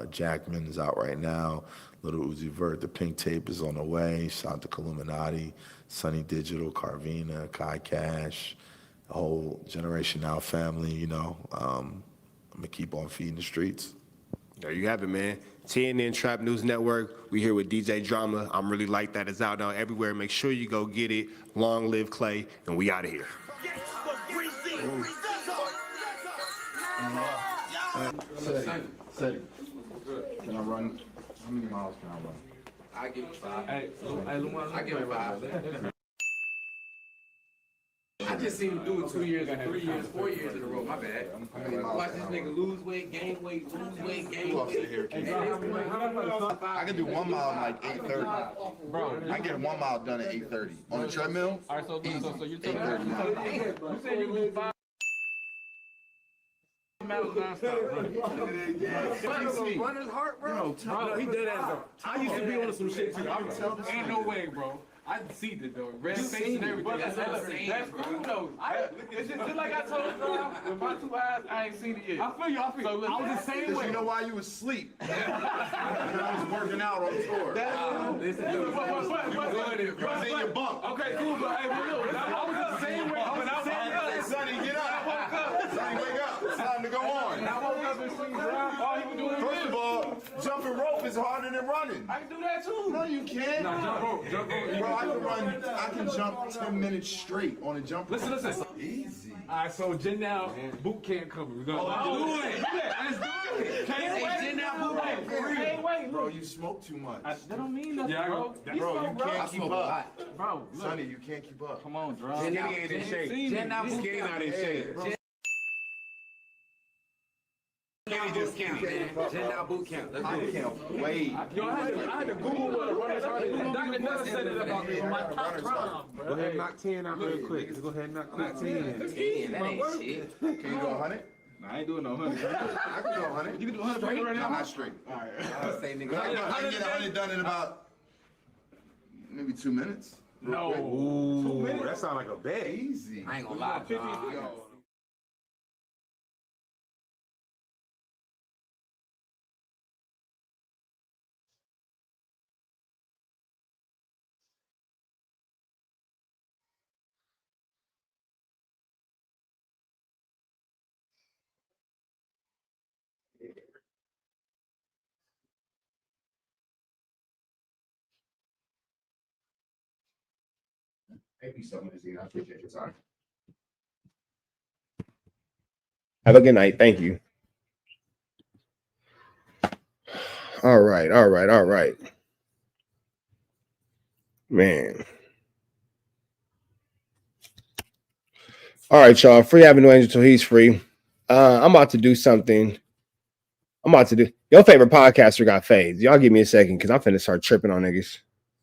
Jackman is out right now. Little Uzi Vert, the Pink Tape is on the way. Santa Illuminati, Sunny Digital, Carvina, Kai Cash, the whole Generation Now family, you know. I'm going to keep on feeding the streets. There you have it, man. TNN Trap News Network. We here with DJ Drama. I'm really like that. It's out now everywhere. Make sure you go get it. Long live Clay, and we out of here. Can I run? How many miles can I run? I give you 5. Hey, I give you 5. I just seen him do it 2 years, 3 years, 4 years in a row. My bad. Watch this nigga lose weight, gain weight, lose weight, gain weight. I can do 1 mile in like 8:30. Bro, I can get 1 mile done at 8:30 on the treadmill. All right, so you tell me 8:30. you said you do 5 miles nonstop. Run his heart, bro. No, he dead ass though. I used to be on some shit too. Ain't no way, bro. I see it though. Red face and everything. That's cool though. It's just like I told you, bro. With my 2 eyes, I ain't seen it yet. I feel you. So I was the same way. You know why you was asleep? I was working out on tour. Listen, you was in your bunk. Okay, cool, but hey, look, I was the same way. Hey, Sonny, get up. Sonny, wake up. It's time to go on. I woke up and seen Brown. All he was doing was First of all, jumping rope is harder than running. I can do that too. No, you can't. No, jump rope. Bro, I can jump 10 minutes straight on a jump rope. Listen. Easy. All right, so Gen Now boot camp coming. We're gonna do it. Let's do it. Can't wait. Gen Now boot camp. Can't wait. Bro, you smoke too much. That don't mean nothing, bro. Bro, you can't keep up. Bro, Sonny, you can't keep up. come on, Drum. Skinny ain't in shape. Gen Now boot camp. Not in shape. Skinny just skinny, man. Gen Now boot camp. Let's do it. I can't wait. Yo, I had to Google what a runner's heart is. Dr. Nutter said it about me on my top drum, bro. Go ahead and knock 10 out real quick. Go ahead and knock 10. That's easy, that ain't shit. Can you go 100? Nah, I ain't doing no 100. I can go 100. You can do 100 straight right now? Not straight. All right. I say, nigga. I can get 100 done in about maybe 2 minutes. No. Ooh, 2 minutes? that sounds like a bet. Easy. I ain't gonna lie, John. Maybe some of this, I appreciate your time. Have a good night. Thank you. All right. Man. All right, y'all. Free having no angel till he's free. I'm about to do something. Your favorite podcaster got fades. Y'all give me a second because I'm finna start tripping on niggas.